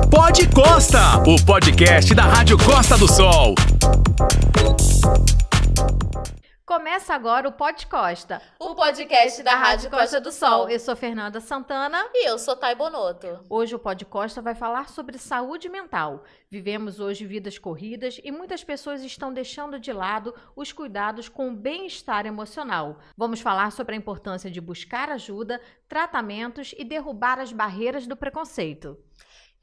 Pod Costa, o podcast da Rádio Costa do Sol. Começa agora o Pod Costa, o podcast da Rádio Costa do Sol. Eu sou Fernanda Santana. E eu sou Thay Bonotto. Hoje o Pod Costa vai falar sobre saúde mental. Vivemos hoje vidas corridas e muitas pessoas estão deixando de lado os cuidados com o bem-estar emocional. Vamos falar sobre a importância de buscar ajuda, tratamentos e derrubar as barreiras do preconceito.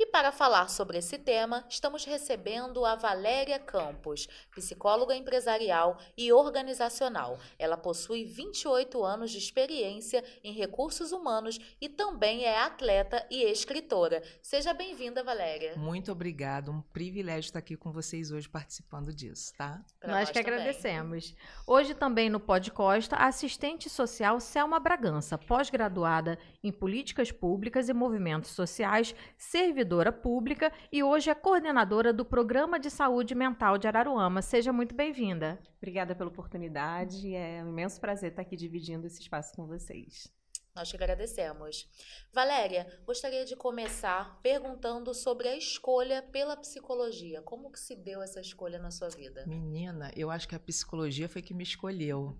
E para falar sobre esse tema, estamos recebendo a Valéria Campos, psicóloga empresarial e organizacional. Ela possui 28 anos de experiência em recursos humanos e também é atleta e escritora. Seja bem-vinda, Valéria. Muito obrigada, um privilégio estar aqui com vocês hoje participando disso, tá? Nós que agradecemos. Hoje também no Pod Costa, a assistente social Selma Bragança, pós-graduada em políticas públicas e movimentos sociais, servidora pública e hoje é coordenadora do Programa de Saúde Mental de Araruama. Seja muito bem-vinda. Obrigada pela oportunidade, é um imenso prazer estar aqui dividindo esse espaço com vocês. Nós te agradecemos. Valéria, gostaria de começar perguntando sobre a escolha pela psicologia. Como que se deu essa escolha na sua vida? Menina, eu acho que a psicologia foi que me escolheu.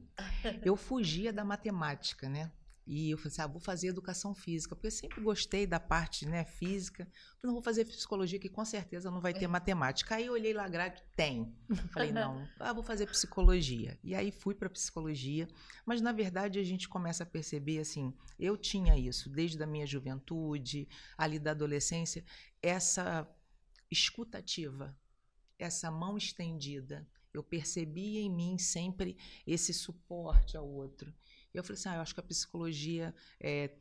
Eu fugia da matemática, né? E eu falei assim, vou fazer educação física, porque eu sempre gostei da parte, né, física. Eu não vou fazer psicologia, que com certeza não vai ter matemática. Aí eu olhei lá grade, tem. Falei, não, vou fazer psicologia. E aí fui para psicologia. Mas, na verdade, a gente começa a perceber, assim, eu tinha isso desde a minha juventude, ali da adolescência, essa escutativa, essa mão estendida. Eu percebia em mim sempre esse suporte ao outro. Eu falei assim, eu acho que a psicologia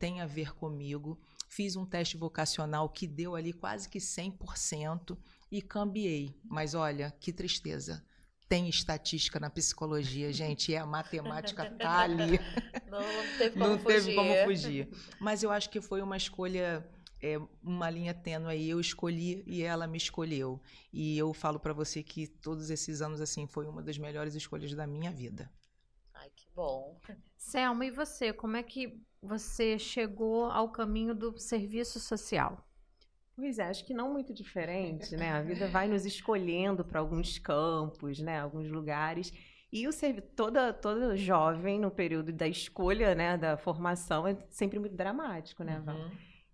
tem a ver comigo. Fiz um teste vocacional que deu ali quase que 100% e cambiei. Mas olha, que tristeza. Tem estatística na psicologia, gente, e a matemática tá ali. Não teve como fugir. Mas eu acho que foi uma escolha, uma linha tênue aí. Eu escolhi e ela me escolheu. E eu falo para você que todos esses anos assim foi uma das melhores escolhas da minha vida. Ai, que bom. Selma, e você? Como é que você chegou ao caminho do serviço social? Pois é, acho que não muito diferente, né? A vida vai nos escolhendo para alguns campos, né? Alguns lugares. E todo jovem, no período da escolha, né? Da formação, é sempre muito dramático, né, Val?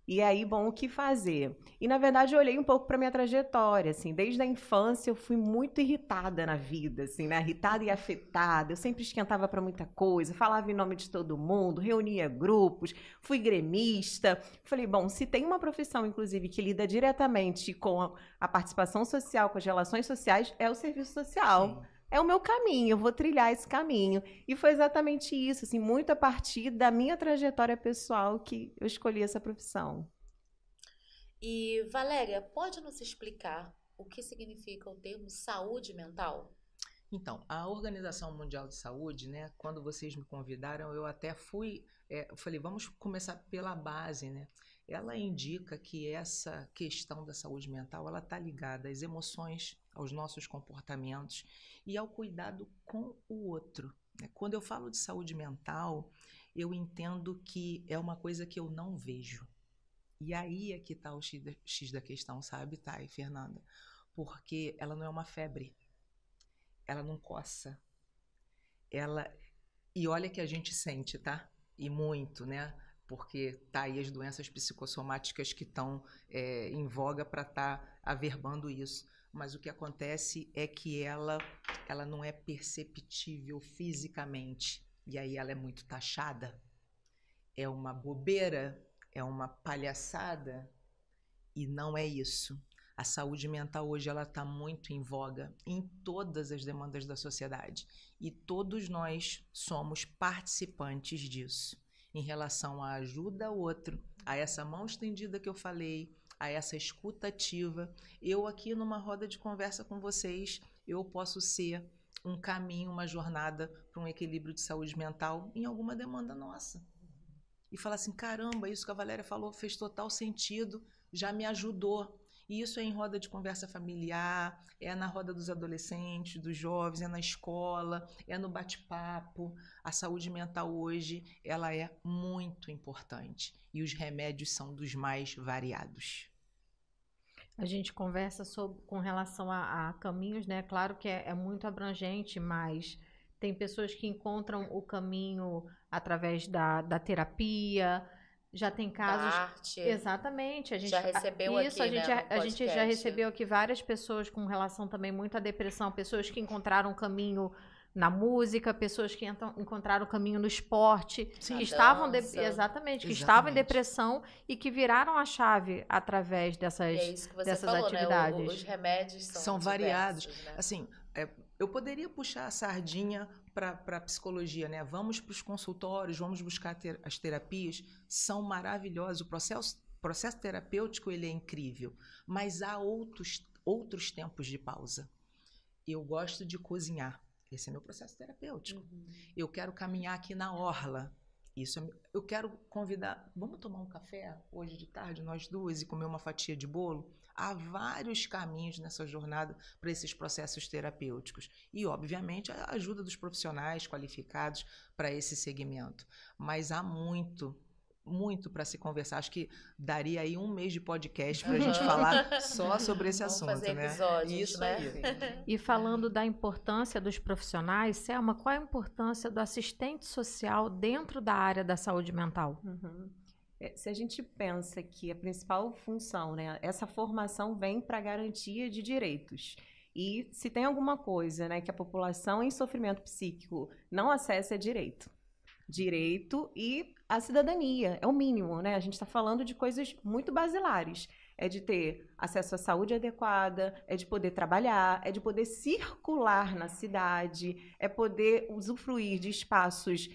E aí, bom, o que fazer? E, na verdade, eu olhei um pouco para minha trajetória, assim, desde a infância eu fui muito irritada na vida, assim, né? Irritada e afetada, eu sempre esquentava para muita coisa, falava em nome de todo mundo, reunia grupos, fui gremista. Falei, bom, se tem uma profissão, inclusive, que lida diretamente com a participação social, com as relações sociais, é o serviço social. Sim. É o meu caminho, eu vou trilhar esse caminho. E foi exatamente isso, assim, muito a partir da minha trajetória pessoal que eu escolhi essa profissão. E, Valéria, pode nos explicar o que significa o termo saúde mental? Então, a Organização Mundial de Saúde, né, quando vocês me convidaram, eu até falei, vamos começar pela base, né? Ela indica que essa questão da saúde mental, ela está ligada às emoções, aos nossos comportamentos e ao cuidado com o outro. Quando eu falo de saúde mental, eu entendo que é uma coisa que eu não vejo. E aí é que está o X da questão, sabe, Thay, Fernanda? Porque ela não é uma febre, ela não coça, e olha que a gente sente, tá? E muito, né? Porque tá aí as doenças psicossomáticas que estão em voga para estar averbando isso. Mas o que acontece é que ela não é perceptível fisicamente. E aí ela é muito taxada. É uma bobeira, é uma palhaçada. E não é isso. A saúde mental hoje ela está muito em voga em todas as demandas da sociedade. E todos nós somos participantes disso. Em relação à ajuda ao outro, a essa mão estendida que eu falei, a essa escuta ativa. Eu aqui numa roda de conversa com vocês, eu posso ser um caminho, uma jornada para um equilíbrio de saúde mental em alguma demanda nossa. E falar assim, caramba, isso que a Valéria falou fez total sentido, já me ajudou. E isso é em roda de conversa familiar, é na roda dos adolescentes, dos jovens, é na escola, é no bate-papo. A saúde mental hoje, ela é muito importante. E os remédios são dos mais variados. A gente conversa com relação a caminhos, né? Claro que é muito abrangente, mas tem pessoas que encontram o caminho através da terapia. Já tem casos. Da arte. Exatamente. A gente Já recebeu isso, aqui, né, no a gente já podcast. recebeu aqui várias pessoas com relação também muito à depressão, pessoas que encontraram o caminho na música, pessoas que encontraram o caminho no esporte, Sim. que estavam dança. exatamente, que estavam em Exatamente. depressão e que viraram a chave através E é dessas isso que você dessas falou, atividades. né? Os remédios São variados. diversos, né? Assim, eu poderia puxar a sardinha para a psicologia, né? Vamos para os consultórios, vamos buscar as terapias, são maravilhosas. O processo terapêutico, ele é incrível, mas há outros tempos de pausa. Eu gosto de cozinhar, esse é meu processo terapêutico. Eu quero caminhar aqui na orla, eu quero convidar, vamos tomar um café hoje de tarde, nós duas, e comer uma fatia de bolo? Há vários caminhos nessa jornada para esses processos terapêuticos. E, obviamente, a ajuda dos profissionais qualificados para esse segmento. Mas há muito para se conversar. Acho que daria aí 1 mês de podcast para a gente falar só sobre esse Vamos assunto, fazer né? episódios, Isso né? aí. E falando da importância dos profissionais, Selma, qual é a importância do assistente social dentro da área da saúde mental? Se a gente pensa que a principal função, né, essa formação vem para garantia de direitos. E se tem alguma coisa, né, que a população em sofrimento psíquico não acessa, é direito. Direito e a cidadania, é o mínimo, né? A gente está falando de coisas muito basilares. É de ter acesso à saúde adequada, é de poder trabalhar, é de poder circular na cidade, é poder usufruir de espaços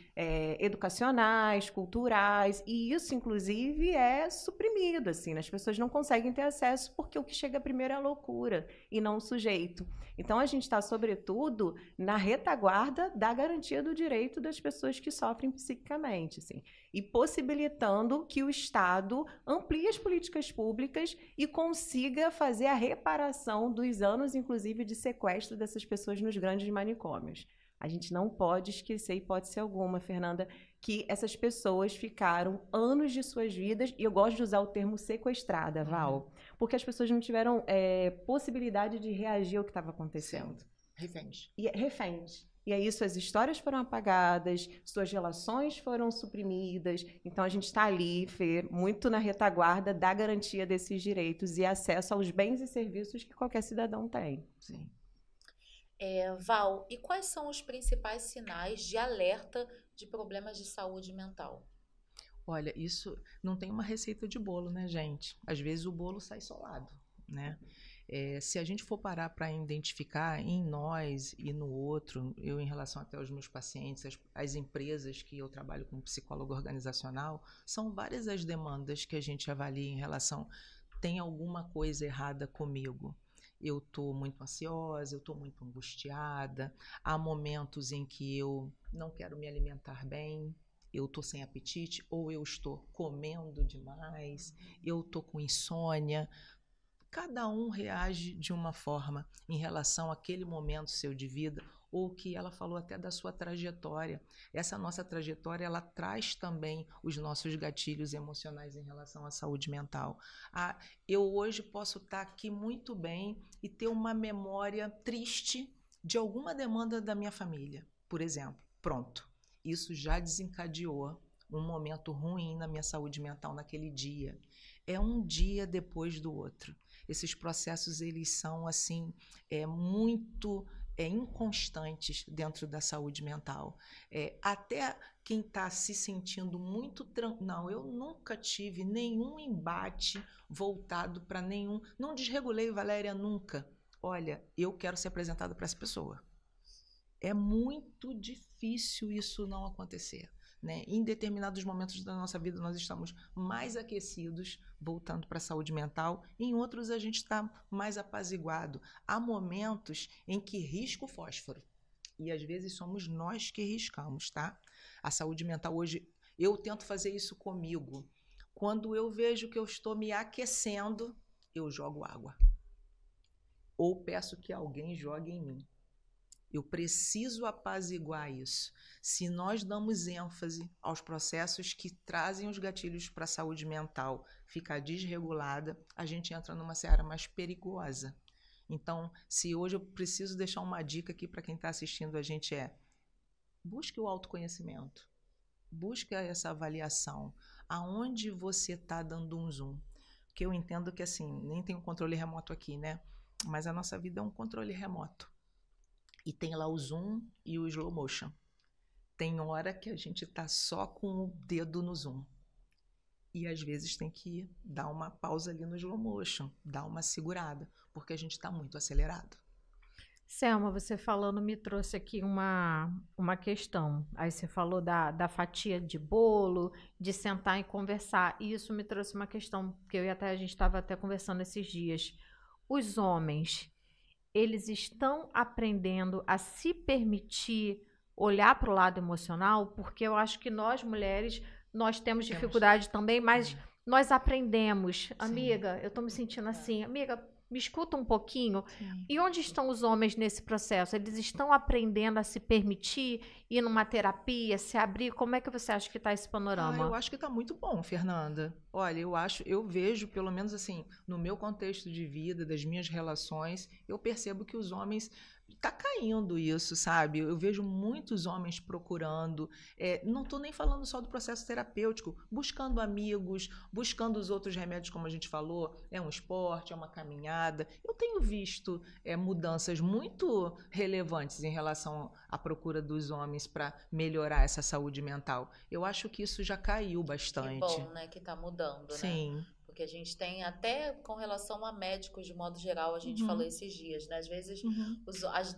educacionais, culturais, e isso, inclusive, é suprimido, assim, né? As pessoas não conseguem ter acesso porque o que chega primeiro é a loucura e não o sujeito. Então, a gente está, sobretudo, na retaguarda da garantia do direito das pessoas que sofrem psiquicamente, assim, e possibilitando que o Estado amplie as políticas públicas e consiga fazer a reparação dos anos, inclusive, de sequestro dessas pessoas nos grandes manicômios. A gente não pode esquecer, hipótese alguma, Fernanda, que essas pessoas ficaram anos de suas vidas, e eu gosto de usar o termo sequestrada, Val, porque as pessoas não tiveram possibilidade de reagir ao que estava acontecendo. Reféns. Reféns. E aí suas histórias foram apagadas, suas relações foram suprimidas. Então a gente está ali, Fê, muito na retaguarda da garantia desses direitos e acesso aos bens e serviços que qualquer cidadão tem. Sim. Val, e quais são os principais sinais de alerta de problemas de saúde mental? Olha, isso não tem uma receita de bolo, né, gente? Às vezes o bolo sai solado, né? Se a gente for parar para identificar em nós e no outro, eu em relação até aos meus pacientes, as empresas que eu trabalho como psicólogo organizacional, são várias as demandas que a gente avalia em relação, tem alguma coisa errada comigo? Eu estou muito ansiosa, eu estou muito angustiada, há momentos em que eu não quero me alimentar bem, eu estou sem apetite, ou eu estou comendo demais, eu estou com insônia. Cada um reage de uma forma em relação àquele momento seu de vida, ou que ela falou até da sua trajetória. Essa nossa trajetória, ela traz também os nossos gatilhos emocionais em relação à saúde mental. Eu hoje posso estar aqui muito bem e ter uma memória triste de alguma demanda da minha família, por exemplo. Pronto, isso já desencadeou um momento ruim na minha saúde mental naquele dia. É um dia depois do outro. Esses processos, eles são, assim, muito inconstantes dentro da saúde mental. Até quem está se sentindo muito tranquilo, não, eu nunca tive nenhum embate voltado para nenhum, não desregulei, Valéria, nunca. Olha, eu quero ser apresentada para essa pessoa. É muito difícil isso não acontecer, né? Em determinados momentos da nossa vida nós estamos mais aquecidos, voltando para a saúde mental, e em outros a gente está mais apaziguado. Há momentos em que risca o fósforo, e às vezes somos nós que riscamos, tá? A saúde mental hoje, eu tento fazer isso comigo. Quando eu vejo que eu estou me aquecendo, eu jogo água. Ou peço que alguém jogue em mim. Eu preciso apaziguar isso. Se nós damos ênfase aos processos que trazem os gatilhos para a saúde mental ficar desregulada, a gente entra numa seara mais perigosa. Então, se hoje eu preciso deixar uma dica aqui para quem está assistindo a gente busque o autoconhecimento, busque essa avaliação. Aonde você está dando um zoom? Porque eu entendo que, assim, nem tem um controle remoto aqui, né? Mas a nossa vida é um controle remoto. E tem lá o zoom e o slow motion. Tem hora que a gente está só com o dedo no zoom. E às vezes tem que dar uma pausa ali no slow motion, dar uma segurada, porque a gente está muito acelerado. Selma, você falando me trouxe aqui uma questão. Aí você falou da fatia de bolo, de sentar e conversar. E isso me trouxe uma questão, que a gente estava até conversando esses dias. Os homens, eles estão aprendendo a se permitir olhar para o lado emocional, porque eu acho que nós, mulheres, nós temos dificuldade também, mas nós aprendemos. Sim. Amiga, eu estou me sentindo assim. Amiga, me escuta um pouquinho. Sim. E onde estão os homens nesse processo? Eles estão aprendendo a se permitir, ir numa terapia, se abrir? Como é que você acha que está esse panorama? Eu acho que está muito bom, Fernanda. Olha, eu vejo, pelo menos assim, no meu contexto de vida, das minhas relações, eu percebo que os homens... Está caindo isso, sabe? Eu vejo muitos homens procurando, não estou nem falando só do processo terapêutico, buscando amigos, buscando os outros remédios, como a gente falou, é um esporte, é uma caminhada. Eu tenho visto mudanças muito relevantes em relação à procura dos homens para melhorar essa saúde mental. Eu acho que isso já caiu bastante. Que bom, né? Que está mudando, né? Sim. Porque a gente tem até com relação a médicos, de modo geral, a gente falou esses dias, né? Às vezes,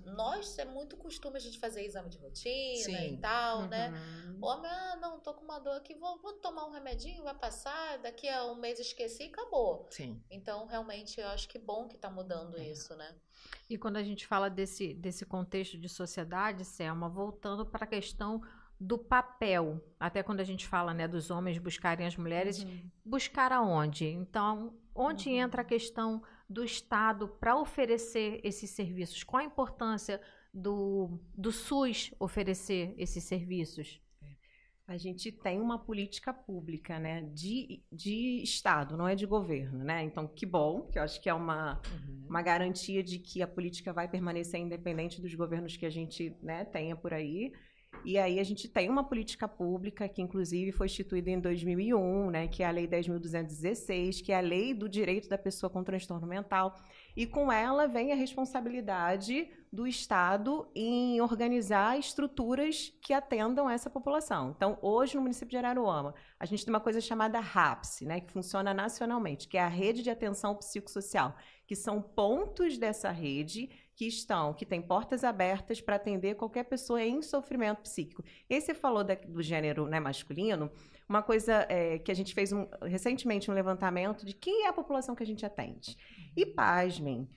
nós é muito costume a gente fazer exame de rotina e tal, né? O homem, não, tô com uma dor aqui, vou tomar um remedinho, vai passar, daqui a um mês esqueci e acabou. Sim. Então, realmente, eu acho que bom que tá mudando isso, né? E quando a gente fala desse contexto de sociedade, Selma, voltando para a questão do papel, até quando a gente fala, né, dos homens buscarem as mulheres, buscar aonde? Então, onde entra a questão do Estado para oferecer esses serviços? Qual a importância do SUS oferecer esses serviços? A gente tem uma política pública, né, de Estado, não é de governo, né? Então, que bom, que eu acho que é uma garantia de que a política vai permanecer independente dos governos que a gente, né, tenha por aí. E aí a gente tem uma política pública que, inclusive, foi instituída em 2001, né, que é a Lei 10.216, que é a Lei do Direito da Pessoa com Transtorno Mental. E com ela vem a responsabilidade do Estado em organizar estruturas que atendam essa população. Então, hoje, no município de Araruama, a gente tem uma coisa chamada RAPS, né, que funciona nacionalmente, que é a Rede de Atenção Psicossocial, que são pontos dessa rede que tem portas abertas para atender qualquer pessoa em sofrimento psíquico. E aí você falou do gênero, né, masculino, uma coisa que a gente fez recentemente um levantamento de quem é a população que a gente atende. E pasmem,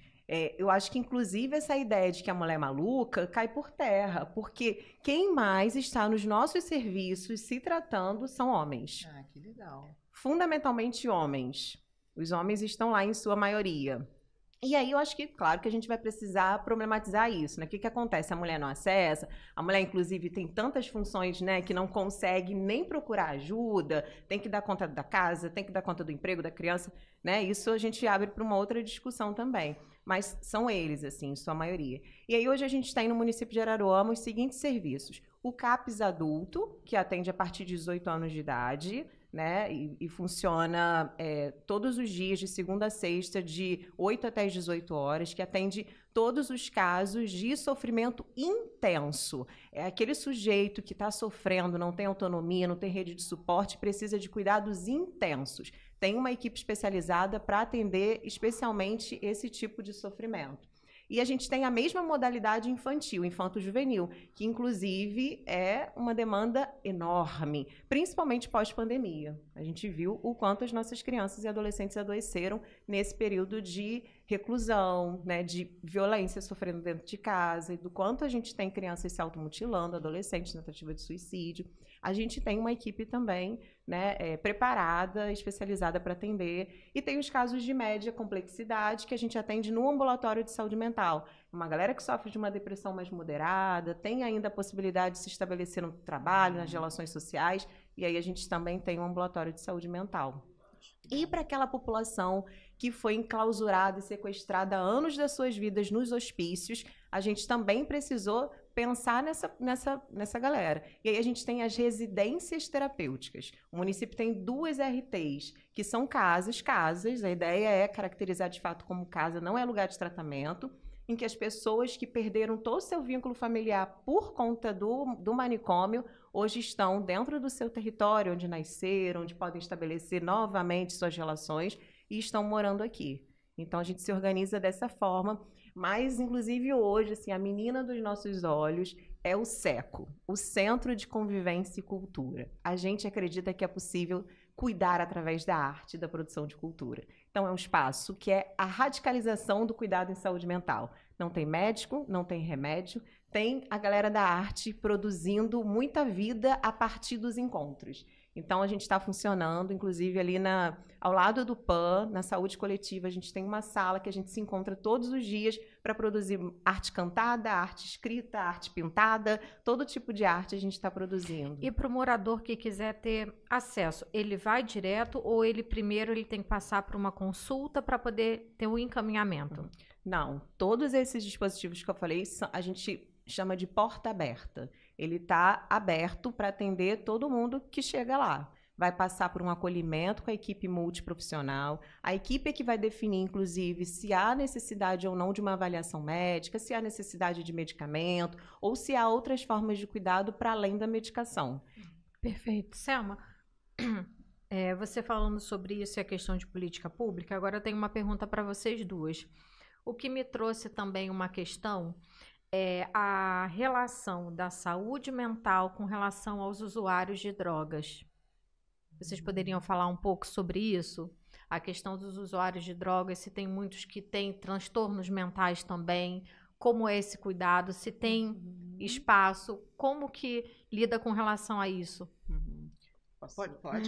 eu acho que inclusive essa ideia de que a mulher é maluca cai por terra, porque quem mais está nos nossos serviços se tratando são homens. Ah, que legal. Fundamentalmente homens. Os homens estão lá em sua maioria. E aí eu acho que, claro, que a gente vai precisar problematizar isso, né? O que acontece? A mulher não acessa, a mulher, inclusive, tem tantas funções, né, que não consegue nem procurar ajuda, tem que dar conta da casa, tem que dar conta do emprego da criança, né? Isso a gente abre para uma outra discussão também. Mas são eles, assim, em sua maioria. E aí hoje a gente tem no município de Araruama os seguintes serviços. O CAPS adulto, que atende a partir de 18 anos de idade, né? E funciona todos os dias, de segunda a sexta, de 8 até as 18 horas, que atende todos os casos de sofrimento intenso. É aquele sujeito que está sofrendo, não tem autonomia, não tem rede de suporte, precisa de cuidados intensos. Tem uma equipe especializada para atender especialmente esse tipo de sofrimento. E a gente tem a mesma modalidade infantil, infanto-juvenil, que inclusive é uma demanda enorme, principalmente pós-pandemia. A gente viu o quanto as nossas crianças e adolescentes adoeceram nesse período de reclusão, né, de violência sofrendo dentro de casa, e do quanto a gente tem crianças se automutilando, adolescentes na tentativa de suicídio. A gente tem uma equipe também né, preparada, especializada para atender. E tem os casos de média complexidade que a gente atende no ambulatório de saúde mental. Uma galera que sofre de uma depressão mais moderada, tem ainda a possibilidade de se estabelecer no trabalho, nas relações sociais, e aí a gente também tem um ambulatório de saúde mental. E para aquela população que foi enclausurada e sequestrada há anos das suas vidas nos hospícios, a gente também precisou pensar nessa galera. E aí a gente tem as residências terapêuticas. O município tem 2 RTs, que são casas, a ideia é caracterizar de fato como casa, não é lugar de tratamento, em que as pessoas que perderam todo o seu vínculo familiar por conta do manicômio, hoje estão dentro do seu território, onde nasceram, onde podem estabelecer novamente suas relações e estão morando aqui. Então, a gente se organiza dessa forma, mas, inclusive, hoje, assim, a menina dos nossos olhos é o SECO, o Centro de Convivência e Cultura. A gente acredita que é possível cuidar através da arte e da produção de cultura. Então, é um espaço que é a radicalização do cuidado em saúde mental. Não tem médico, não tem remédio, tem a galera da arte produzindo muita vida a partir dos encontros. Então, a gente está funcionando, inclusive ali ao lado do PAN, na saúde coletiva, a gente tem uma sala que a gente se encontra todos os dias para produzir arte cantada, arte escrita, arte pintada, todo tipo de arte a gente está produzindo. E para o morador que quiser ter acesso, ele vai direto ou ele primeiro tem que passar por uma consulta para poder ter um encaminhamento? Não, todos esses dispositivos que eu falei, a gente chama de porta aberta. Ele está aberto para atender todo mundo que chega lá. Vai passar por um acolhimento com a equipe multiprofissional. A equipe é que vai definir, inclusive, se há necessidade ou não de uma avaliação médica, se há necessidade de medicamento, ou se há outras formas de cuidado para além da medicação. Perfeito. Selma, você falando sobre isso e a questão de política pública, agora eu tenho uma pergunta para vocês duas. O que me trouxe também uma questão é a relação da saúde mental com relação aos usuários de drogas. Vocês poderiam falar um pouco sobre isso? A questão dos usuários de drogas, se tem muitos que têm transtornos mentais também, como é esse cuidado, se tem espaço, como que lida com relação a isso? Pode.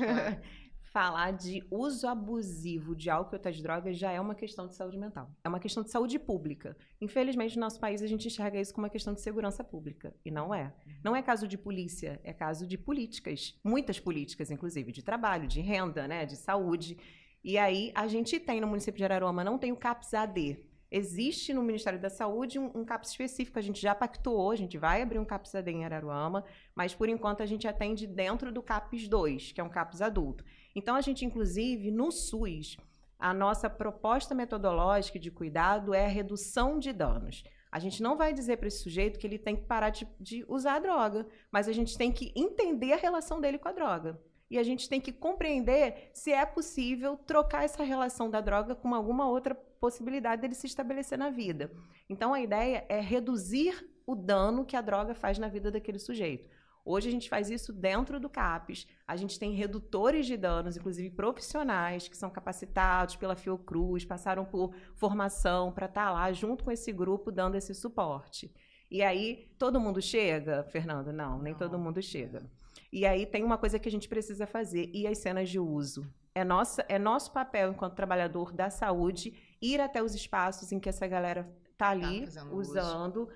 Falar de uso abusivo de álcool e outras drogas já é uma questão de saúde mental. É uma questão de saúde pública. Infelizmente, no nosso país, a gente enxerga isso como uma questão de segurança pública. E não é. Não é caso de polícia, é caso de políticas. Muitas políticas, inclusive, de trabalho, de renda, né, de saúde. E aí, a gente tem no município de Araruama, não tem o CAPS-AD. Existe no Ministério da Saúde um CAPS específico, a gente já pactuou, a gente vai abrir um CAPS-AD em Araruama, mas, por enquanto, a gente atende dentro do CAPS-2, que é um CAPS adulto. Então, a gente, inclusive, no SUS, a nossa proposta metodológica de cuidado é a redução de danos. A gente não vai dizer para esse sujeito que ele tem que parar de usar a droga, mas a gente tem que entender a relação dele com a droga. E a gente tem que compreender se é possível trocar essa relação da droga com alguma outra possibilidade dele se estabelecer na vida. Então, a ideia é reduzir o dano que a droga faz na vida daquele sujeito. Hoje a gente faz isso dentro do CAPS, a gente tem redutores de danos, inclusive profissionais, que são capacitados pela Fiocruz, passaram por formação para estar lá junto com esse grupo dando esse suporte. E aí, todo mundo chega, Fernanda? Não, nem todo mundo chega. E aí tem uma coisa que a gente precisa fazer, e as cenas de uso. É nosso papel, enquanto trabalhador da saúde, ir até os espaços em que essa galera está ali usando,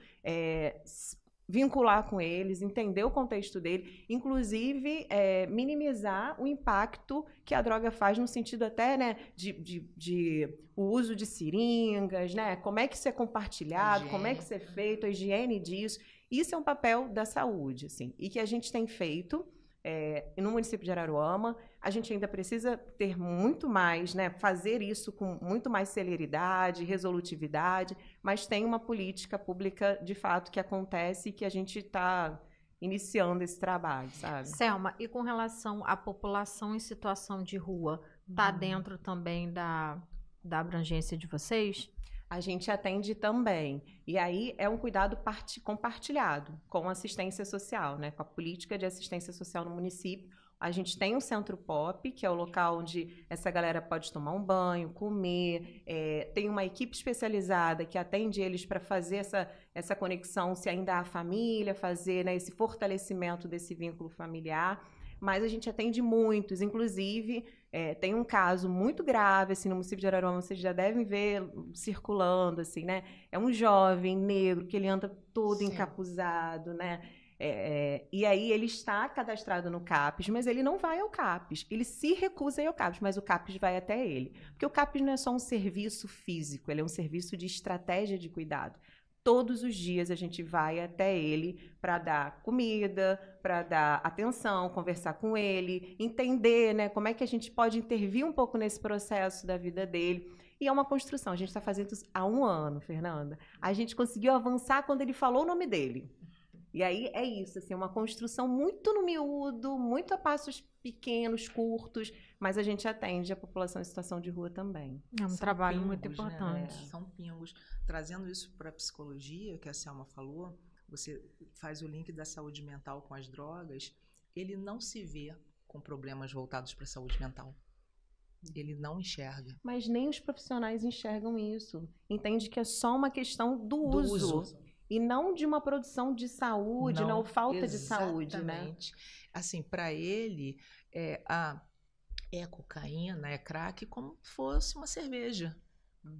vincular com eles, entender o contexto dele, inclusive minimizar o impacto que a droga faz no sentido até, né, de o uso de seringas, né, como é que isso é compartilhado, como é que isso é feito, a higiene disso. Isso é um papel da saúde, assim, e que a gente tem feito no município de Araruama. A gente ainda precisa ter muito mais, né, fazer isso com muito mais celeridade, resolutividade, mas tem uma política pública, de fato, que acontece e que a gente está iniciando esse trabalho, sabe? Selma, e com relação à população em situação de rua, está dentro também da abrangência de vocês? A gente atende também. E aí é um cuidado compartilhado com assistência social, né? Com a política de assistência social no município. A gente tem um centro POP, que é o local onde essa galera pode tomar um banho, comer. Tem uma equipe especializada que atende eles para fazer essa conexão, se ainda há família, fazer, né, esse fortalecimento desse vínculo familiar. mas a gente atende muitos, inclusive tem um caso muito grave, assim, no município de Araruama, vocês já devem ver circulando, assim, né? É um jovem negro que ele anda todo Sim. encapuzado, né? E aí ele está cadastrado no CAPES, mas ele não vai ao CAPES. Ele se recusa a ir ao CAPES, mas o CAPES vai até ele. Porque o CAPES não é só um serviço físico, ele é um serviço de estratégia de cuidado. Todos os dias a gente vai até ele para dar comida, para dar atenção, conversar com ele, entender, né, como é que a gente pode intervir um pouco nesse processo da vida dele. E é uma construção. A gente está fazendo isso há 1 ano, Fernanda. A gente conseguiu avançar quando ele falou o nome dele. E aí é isso, assim, uma construção muito no miúdo, muito a passos pequenos, curtos, mas a gente atende a população em situação de rua também. É um São trabalho pingos, muito importante. Né? São pingos. Trazendo isso para a psicologia, que a Selma falou, você faz o link da saúde mental com as drogas, ele não se vê com problemas voltados para a saúde mental. Ele não enxerga. Mas nem os profissionais enxergam isso. Entende que é só uma questão do uso. E não de uma produção de saúde, não falta de saúde, né? Exatamente. Assim, para ele, é cocaína, é crack, como fosse uma cerveja.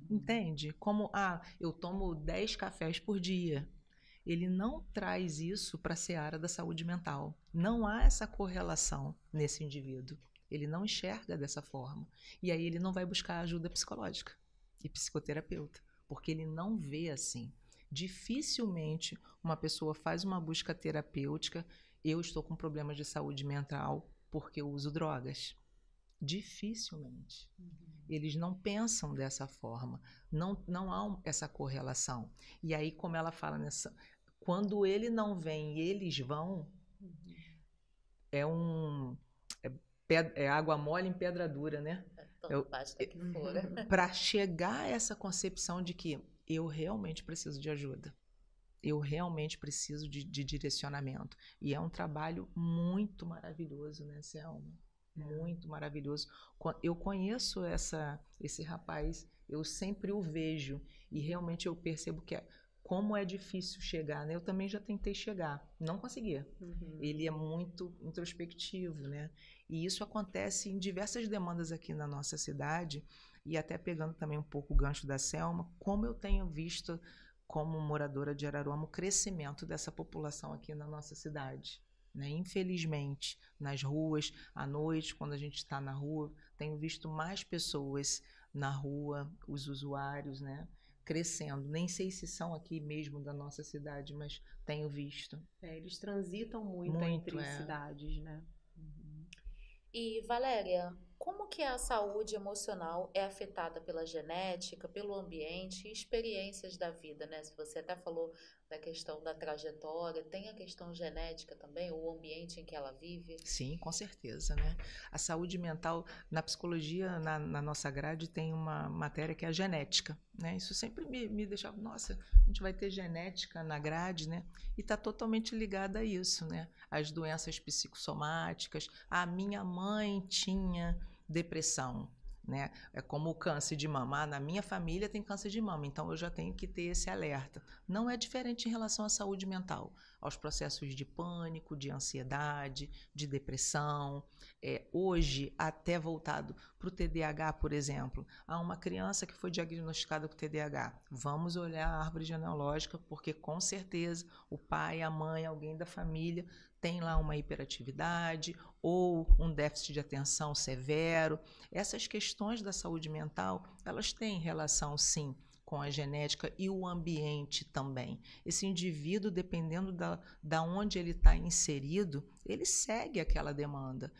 Entende? Como, eu tomo 10 cafés por dia. Ele não traz isso para a seara da saúde mental. Não há essa correlação nesse indivíduo. Ele não enxerga dessa forma. E aí ele não vai buscar ajuda psicológica e psicoterapeuta, porque ele não vê assim. Dificilmente uma pessoa faz uma busca terapêutica, eu estou com problemas de saúde mental porque eu uso drogas. Dificilmente. Eles não pensam dessa forma. Não há essa correlação. E aí, como ela fala quando ele não vem e eles vão, é água mole em pedra dura, né? Para chegar a essa concepção de que eu realmente preciso de ajuda. Eu realmente preciso de direcionamento. E é um trabalho muito maravilhoso, né, Selma? Muito maravilhoso. Eu conheço esse rapaz, eu sempre o vejo e realmente eu percebo como é difícil chegar, né? Eu também já tentei chegar, não conseguia. Ele é muito introspectivo, né? E isso acontece em diversas demandas aqui na nossa cidade. E até pegando também um pouco o gancho da Selma, como eu tenho visto, como moradora de Araruama, o crescimento dessa população aqui na nossa cidade. Né? Infelizmente, nas ruas, à noite, quando a gente está na rua, tenho visto mais pessoas na rua, os usuários, né? Crescendo. Nem sei se são aqui mesmo da nossa cidade, mas tenho visto. Eles transitam muito entre cidades, né? E, Valéria, como que a saúde emocional é afetada pela genética, pelo ambiente e experiências da vida, né? Se você até falou da questão da trajetória, tem a questão genética também, o ambiente em que ela vive? Sim, com certeza, né? A saúde mental, na psicologia, na nossa grade, tem uma matéria que é a genética, né? Isso sempre me deixava, nossa, a gente vai ter genética na grade, né? E está totalmente ligada a isso, né? As doenças psicossomáticas. A minha mãe tinha depressão, né? É como o câncer de mama. Na minha família tem câncer de mama, então eu já tenho que ter esse alerta. Não é diferente em relação à saúde mental, aos processos de pânico, de ansiedade, de depressão. Hoje, até voltado para o TDAH, por exemplo, há uma criança que foi diagnosticada com TDAH. Vamos olhar a árvore genealógica, porque com certeza o pai, a mãe, alguém da família tem lá uma hiperatividade ou um déficit de atenção severo. Essas questões da saúde mental, elas têm relação, sim, com a genética e o ambiente também. Esse indivíduo, dependendo da onde ele está inserido, ele segue aquela demanda.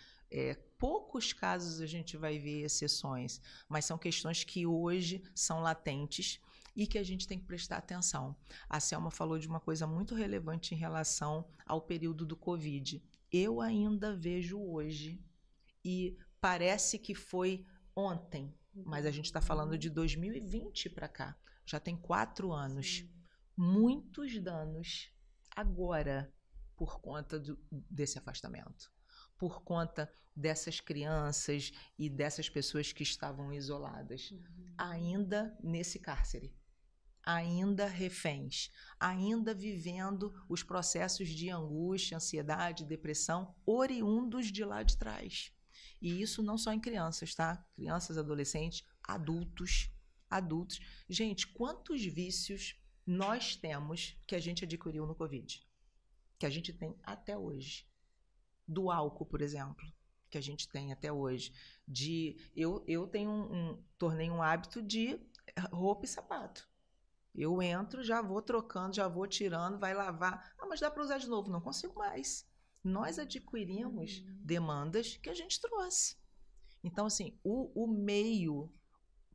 Poucos casos a gente vai ver exceções, mas são questões que hoje são latentes e que a gente tem que prestar atenção. A Selma falou de uma coisa muito relevante em relação ao período do Covid. Eu ainda vejo hoje, e parece que foi ontem, mas a gente está falando de 2020 para cá, já tem 4 anos. Sim. Muitos danos agora por conta desse afastamento, por conta dessas crianças e dessas pessoas que estavam isoladas, ainda nesse cárcere. ainda reféns, ainda vivendo os processos de angústia, ansiedade, depressão, oriundos de lá de trás. E isso não só em crianças, tá? Crianças, adolescentes, adultos. Gente, quantos vícios nós temos que a gente adquiriu no Covid? Que a gente tem até hoje. Do álcool, por exemplo, que a gente tem até hoje. Eu tornei um hábito de roupa e sapato. Eu entro, já vou trocando, já vou tirando, vai lavar. Mas dá para usar de novo? Não consigo mais. Nós adquirimos demandas que a gente trouxe. Então, assim, o meio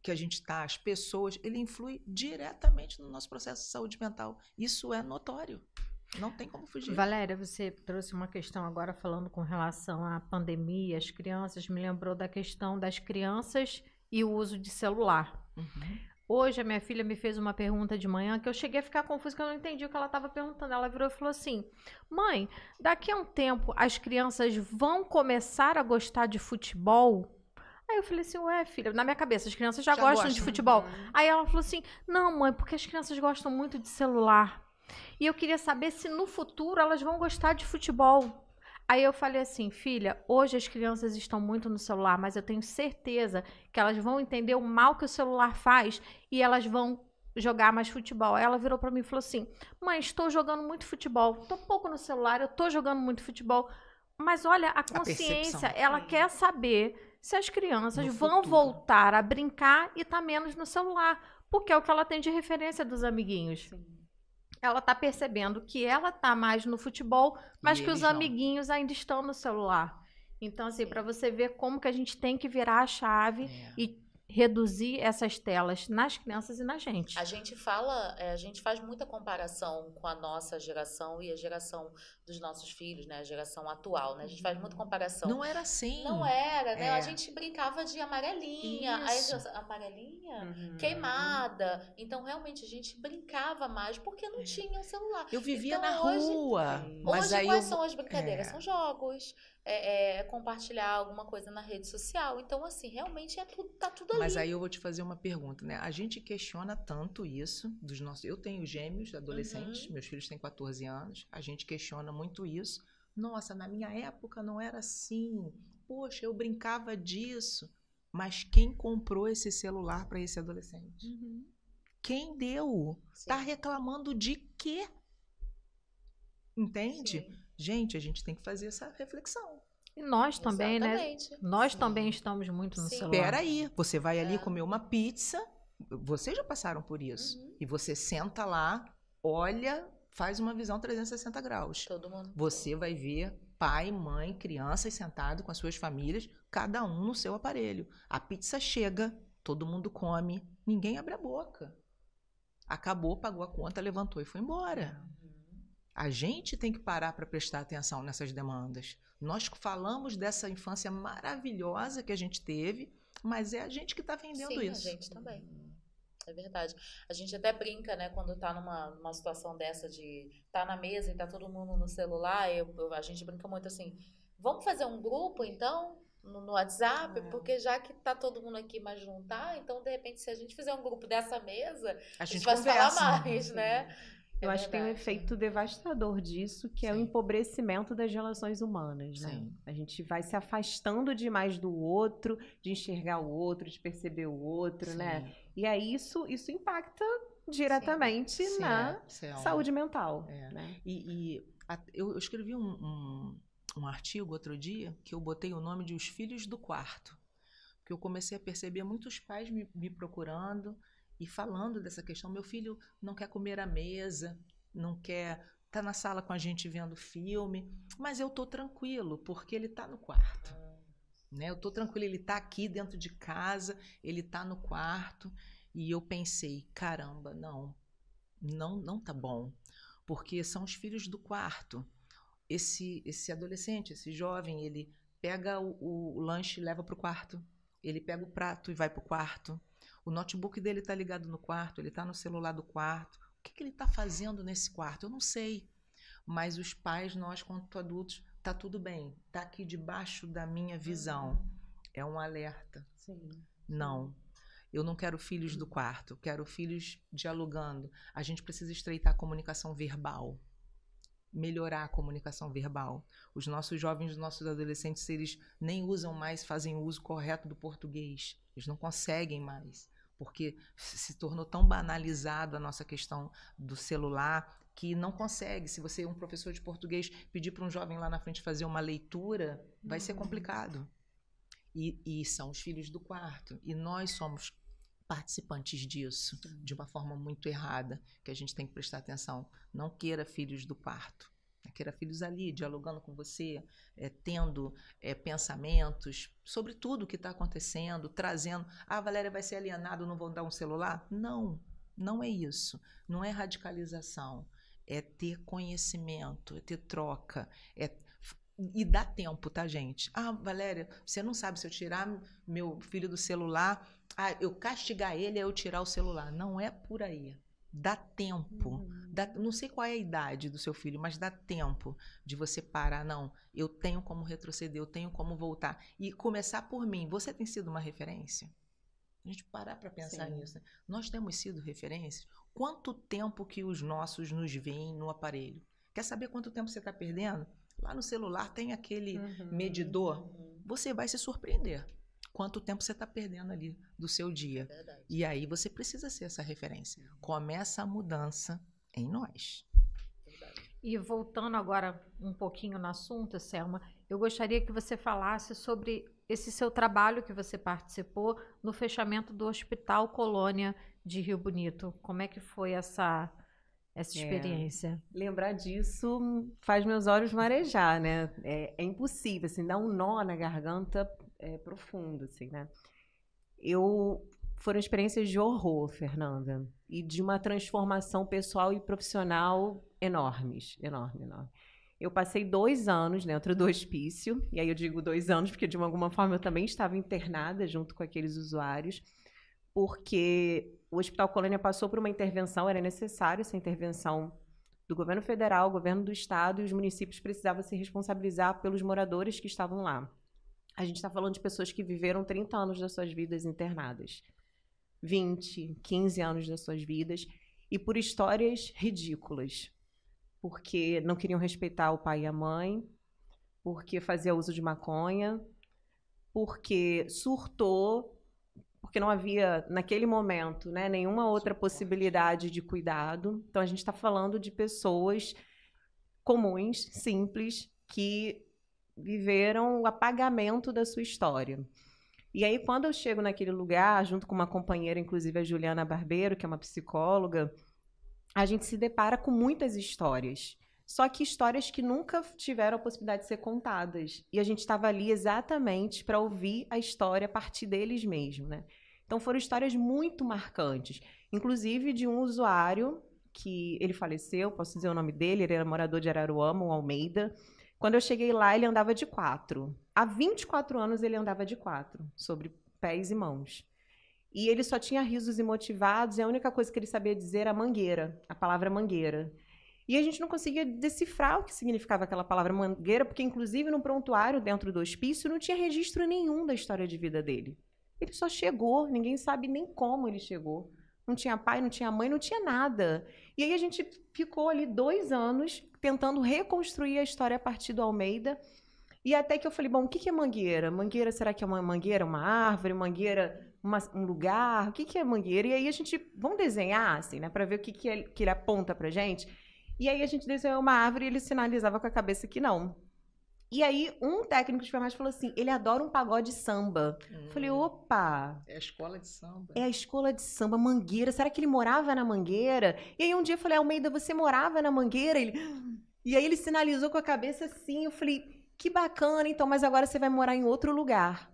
que a gente está, as pessoas, ele influi diretamente no nosso processo de saúde mental. Isso é notório. Não tem como fugir. Valéria, você trouxe uma questão agora falando com relação à pandemia, as crianças, me lembrou da questão das crianças e o uso de celular. Hoje a minha filha me fez uma pergunta de manhã que eu cheguei a ficar confusa, que eu não entendi o que ela estava perguntando. Ela virou e falou assim: mãe, daqui a um tempo as crianças vão começar a gostar de futebol? Aí eu falei assim, ué, filha, na minha cabeça, as crianças já gostam de futebol. Aí ela falou assim, não, mãe, porque as crianças gostam muito de celular. E eu queria saber se no futuro elas vão gostar de futebol. Aí eu falei assim, filha, hoje as crianças estão muito no celular, mas eu tenho certeza que elas vão entender o mal que o celular faz e elas vão jogar mais futebol. Aí ela virou pra mim e falou assim, mãe, estou jogando muito futebol, tô pouco no celular, eu tô jogando muito futebol. Mas olha, a consciência, ela quer saber se as crianças vão voltar a brincar e tá menos no celular, porque é o que ela tem de referência dos amiguinhos. Sim. Ela tá percebendo que ela tá mais no futebol, mas que os amiguinhos ainda estão no celular. Então, assim, para você ver como que a gente tem que virar a chave e reduzir essas telas nas crianças e na gente. A gente faz muita comparação com a nossa geração e a geração dos nossos filhos, né? A geração atual, né? A gente faz muita comparação. Não era assim. Não era, né? A gente brincava de amarelinha, amarelinha, queimada. Então, realmente, a gente brincava mais porque não tinha o celular. Eu vivia então, na rua. Mas hoje, quais são as brincadeiras? São jogos. Compartilhar alguma coisa na rede social. Então, assim, realmente tá tudo ali. Mas aí eu vou te fazer uma pergunta, né? A gente questiona tanto isso dos nossos... Eu tenho gêmeos, adolescentes, meus filhos têm 14 anos. A gente questiona muito isso. Nossa, na minha época não era assim. Poxa, eu brincava disso. Mas quem comprou esse celular para esse adolescente? Quem deu? Sim. Tá reclamando de quê? Entende? Sim. Gente, a gente tem que fazer essa reflexão. E nós também, né? Nós também estamos muito no celular. Espera aí, você vai ali comer uma pizza, vocês já passaram por isso. E você senta lá, olha, faz uma visão 360 graus. Todo mundo. Você vai ver pai, mãe, crianças sentados com as suas famílias, cada um no seu aparelho. A pizza chega, todo mundo come, ninguém abre a boca. Acabou, pagou a conta, levantou e foi embora. A gente tem que parar para prestar atenção nessas demandas. Nós falamos dessa infância maravilhosa que a gente teve, mas é a gente que está vendendo isso. Sim, a gente também. É verdade. A gente até brinca, né, quando tá numa situação dessa de tá na mesa e tá todo mundo no celular, a gente brinca muito assim, vamos fazer um grupo, então, no WhatsApp, porque já que tá todo mundo aqui mais juntar, então, de repente, se a gente fizer um grupo dessa mesa, a gente vai falar mais, né? Eu acho que tem um efeito devastador disso, que é o empobrecimento das relações humanas, né? A gente vai se afastando demais do outro, de enxergar o outro, de perceber o outro, né? E aí isso impacta diretamente na saúde mental. Né? Eu escrevi um artigo outro dia que eu botei o nome de Os Filhos do Quarto, porque eu comecei a perceber muitos pais me procurando e falando dessa questão. Meu filho não quer comer à mesa, não quer estar na sala com a gente vendo filme, mas eu tô tranquilo, porque ele tá no quarto. Né? Eu tô tranquilo, ele tá aqui dentro de casa, ele tá no quarto. E eu pensei, caramba, não tá bom, porque são os filhos do quarto. Esse adolescente, esse jovem, ele pega o lanche e leva pro quarto, ele pega o prato e vai pro quarto. O notebook dele está ligado no quarto, ele está no celular do quarto. O que ele está fazendo nesse quarto? Eu não sei. Mas os pais, nós, quanto adultos, tá tudo bem. Está aqui debaixo da minha visão. É um alerta. Não. Eu não quero filhos do quarto, quero filhos dialogando. A gente precisa estreitar a comunicação verbal, melhorar a comunicação verbal. Os nossos jovens, os nossos adolescentes, eles nem usam mais, fazem o uso correto do português. Eles não conseguem mais, porque se tornou tão banalizado a nossa questão do celular, que não consegue. Se você, um professor de português, pedir para um jovem lá na frente fazer uma leitura, vai ser complicado. E são os filhos do quarto. E nós somos participantes disso, de uma forma muito errada, que a gente tem que prestar atenção. Não queira filhos do quarto. Queira filhos ali, dialogando com você, tendo pensamentos sobre tudo o que está acontecendo, trazendo... Ah, a Valéria vai ser alienada, não vou dar um celular? Não, não é isso. Não é radicalização. É ter conhecimento, é ter troca, e dá tempo, tá, gente? Ah, Valéria, você não sabe, se eu tirar meu filho do celular, eu castigar ele, eu tirar o celular. Não é por aí. Dá tempo. Não sei qual é a idade do seu filho, mas dá tempo de você parar. Não, eu tenho como retroceder, eu tenho como voltar. E começar por mim. Você tem sido uma referência? A gente parar para pensar nisso. Né? Nós temos sido referências. Quanto tempo que os nossos nos veem no aparelho? Quer saber quanto tempo você está perdendo? Lá no celular tem aquele medidor. Você vai se surpreender. Quanto tempo você está perdendo ali do seu dia. Verdade. E aí você precisa ser essa referência. Começa a mudança em nós. Verdade. E voltando agora um pouquinho no assunto, Selma, eu gostaria que você falasse sobre esse seu trabalho que você participou no fechamento do Hospital Colônia de Rio Bonito. Como é que foi essa experiência? Lembrar disso faz meus olhos marejar, né? É impossível, assim, dá um nó na garganta profundo, assim, né? Foram experiências de horror, Fernanda, e de uma transformação pessoal e profissional enormes, enorme. Eu passei 2 anos dentro do hospício, e aí eu digo 2 anos porque de alguma forma eu também estava internada junto com aqueles usuários, porque o Hospital Colônia passou por uma intervenção, era necessária essa intervenção do governo federal, governo do estado, e os municípios precisavam se responsabilizar pelos moradores que estavam lá. A gente está falando de pessoas que viveram 30 anos das suas vidas internadas, 20, 15 anos das suas vidas, e por histórias ridículas, porque não queriam respeitar o pai e a mãe, porque fazia uso de maconha, porque surtou, porque não havia, naquele momento, né, nenhuma outra possibilidade de cuidado. Então, a gente está falando de pessoas comuns, simples, que viveram o apagamento da sua história. E aí, quando eu chego naquele lugar, junto com uma companheira, inclusive a Juliana Barbeiro, que é uma psicóloga, a gente se depara com muitas histórias. Só que histórias que nunca tiveram a possibilidade de ser contadas. E a gente estava ali exatamente para ouvir a história a partir deles mesmos, né? Então foram histórias muito marcantes. Inclusive de um usuário que ele faleceu, posso dizer o nome dele, ele era morador de Araruama, o Almeida. Quando eu cheguei lá, ele andava de 4. Há 24 anos ele andava de 4, sobre pés e mãos. E ele só tinha risos imotivados, e a única coisa que ele sabia dizer era mangueira, a palavra mangueira. E a gente não conseguia decifrar o que significava aquela palavra mangueira, porque, inclusive, no prontuário dentro do hospício, não tinha registro nenhum da história de vida dele. Ele só chegou, ninguém sabe nem como ele chegou. Não tinha pai, não tinha mãe, não tinha nada. E aí a gente ficou ali 2 anos tentando reconstruir a história a partir do Almeida. E até que eu falei, bom, o que é mangueira? Mangueira, será que é uma mangueira, uma árvore? Mangueira, um lugar? O que é mangueira? E aí a gente, vamos desenhar, assim, né, para ver o que ele aponta pra gente. E aí a gente desenhou uma árvore e ele sinalizava com a cabeça que não. E aí um técnico de enfermagem falou assim, ele adora um pagode samba. Falei, opa! É a escola de samba. É a escola de samba, Mangueira. Será que ele morava na Mangueira? E aí um dia eu falei, Almeida, você morava na Mangueira? E aí ele sinalizou com a cabeça assim, eu falei, que bacana, então, mas agora você vai morar em outro lugar.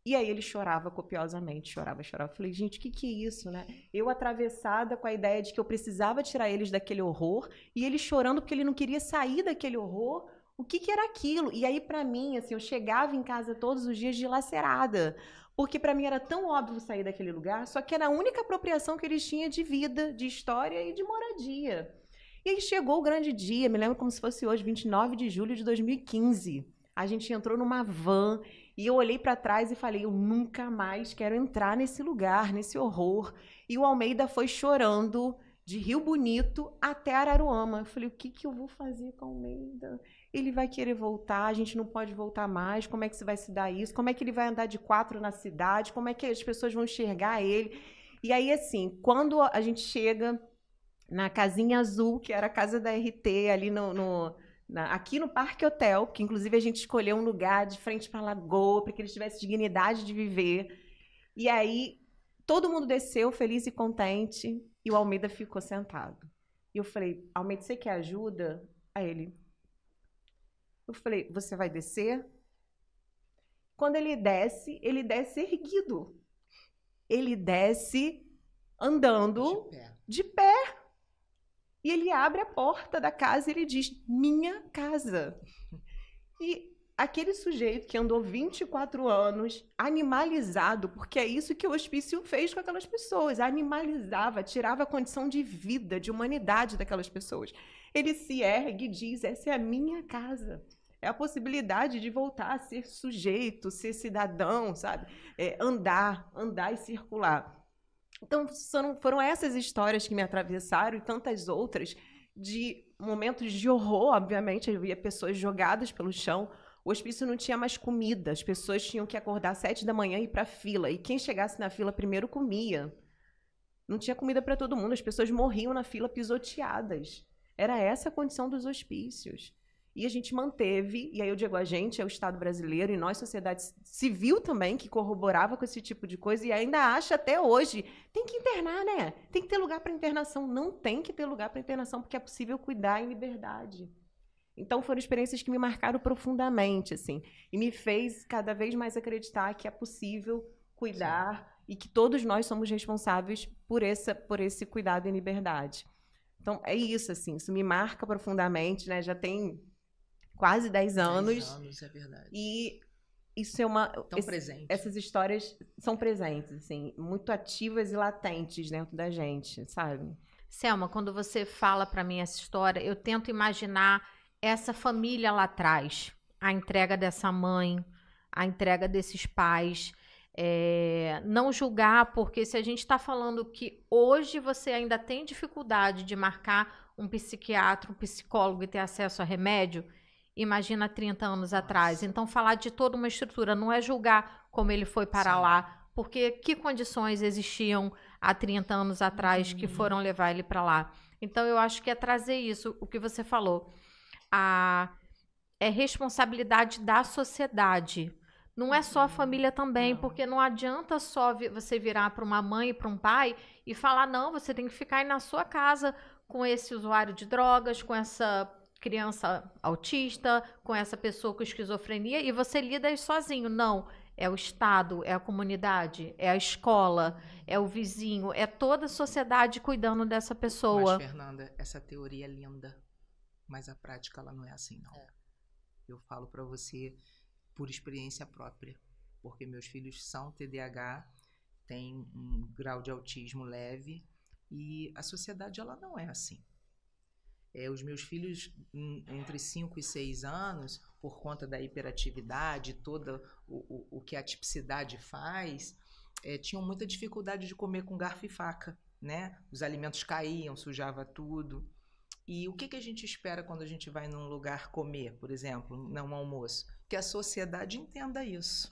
E aí ele chorava copiosamente, chorava. Eu falei, gente, o que é isso, né? Eu atravessada com a ideia de que eu precisava tirar eles daquele horror, e ele chorando porque ele não queria sair daquele horror. O que era aquilo? E aí, pra mim, assim, eu chegava em casa todos os dias dilacerada, porque pra mim era tão óbvio sair daquele lugar, só que era a única apropriação que eles tinham de vida, de história e de moradia. E aí chegou o grande dia, me lembro como se fosse hoje, 29 de julho de 2015. A gente entrou numa van E eu olhei para trás e falei, eu nunca mais quero entrar nesse lugar, nesse horror. E o Almeida foi chorando de Rio Bonito até Araruama. Eu falei, o que eu vou fazer com o Almeida? Ele vai querer voltar, a gente não pode voltar mais, como é que vai se dar isso? Como é que ele vai andar de 4 na cidade? Como é que as pessoas vão enxergar ele? E aí, assim, quando a gente chega na casinha azul, que era a casa da RT, ali aqui no Parque Hotel, que inclusive a gente escolheu um lugar de frente para a lagoa, para que eles tivessem dignidade de viver. E aí, todo mundo desceu feliz e contente, e o Almeida ficou sentado. E eu falei, Almeida, você quer ajuda? Aí eu falei, você vai descer? Quando ele desce erguido. Ele desce andando de pé. E ele abre a porta da casa e ele diz, minha casa. E aquele sujeito que andou 24 anos, animalizado, porque é isso que o hospício fez com aquelas pessoas, animalizava, tirava a condição de vida, de humanidade daquelas pessoas. Ele se ergue e diz, essa é a minha casa. É a possibilidade de voltar a ser sujeito, ser cidadão, sabe? Andar e circular. Então, foram essas histórias que me atravessaram e tantas outras de momentos de horror, obviamente. Eu via pessoas jogadas pelo chão. O hospício não tinha mais comida. As pessoas tinham que acordar às 7 da manhã e ir para a fila. E quem chegasse na fila primeiro comia. Não tinha comida para todo mundo. As pessoas morriam na fila pisoteadas. Era essa a condição dos hospícios. E a gente manteve, e aí eu digo a gente, é o Estado brasileiro, e nós, sociedade civil também, que corroborava com esse tipo de coisa, e ainda acha até hoje, tem que internar, né? Tem que ter lugar para internação. Não tem que ter lugar para internação, porque é possível cuidar em liberdade. Então, foram experiências que me marcaram profundamente, assim, e me fez cada vez mais acreditar que é possível cuidar. Sim. E que todos nós somos responsáveis por esse cuidado em liberdade. Então, é isso, assim, isso me marca profundamente, né? Já tem quase 10 anos. 10 anos, é verdade. E isso é uma... Tão presente. Essas histórias são presentes, assim, muito ativas e latentes dentro da gente, sabe? Selma, quando você fala para mim essa história, eu tento imaginar essa família lá atrás, a entrega dessa mãe, a entrega desses pais. Não julgar, porque se a gente está falando que hoje você ainda tem dificuldade de marcar um psiquiatra, um psicólogo e ter acesso a remédio, imagina 30 anos atrás. Então, falar de toda uma estrutura, não é julgar como ele foi para lá, porque que condições existiam há 30 anos atrás que foram levar ele para lá. Então, eu acho que é trazer isso, o que você falou. É responsabilidade da sociedade. Não é só a família também, porque não adianta só você virar para uma mãe e para um pai e falar, não, você tem que ficar aí na sua casa com esse usuário de drogas, com essa criança autista, com essa pessoa com esquizofrenia, e você lida aí sozinho. Não, é o Estado, é a comunidade, é a escola, é o vizinho, é toda a sociedade cuidando dessa pessoa. Mas, Fernanda, essa teoria é linda, mas a prática ela não é assim, não. Eu falo para você por experiência própria, porque meus filhos são TDAH, têm um grau de autismo leve, e a sociedade ela não é assim. Os meus filhos, entre 5 e 6 anos, por conta da hiperatividade, todo o que a tipicidade faz, tinham muita dificuldade de comer com garfo e faca, né? Os alimentos caíam, sujava tudo. E o que a gente espera quando a gente vai num lugar comer, por exemplo, num almoço? Que a sociedade entenda isso.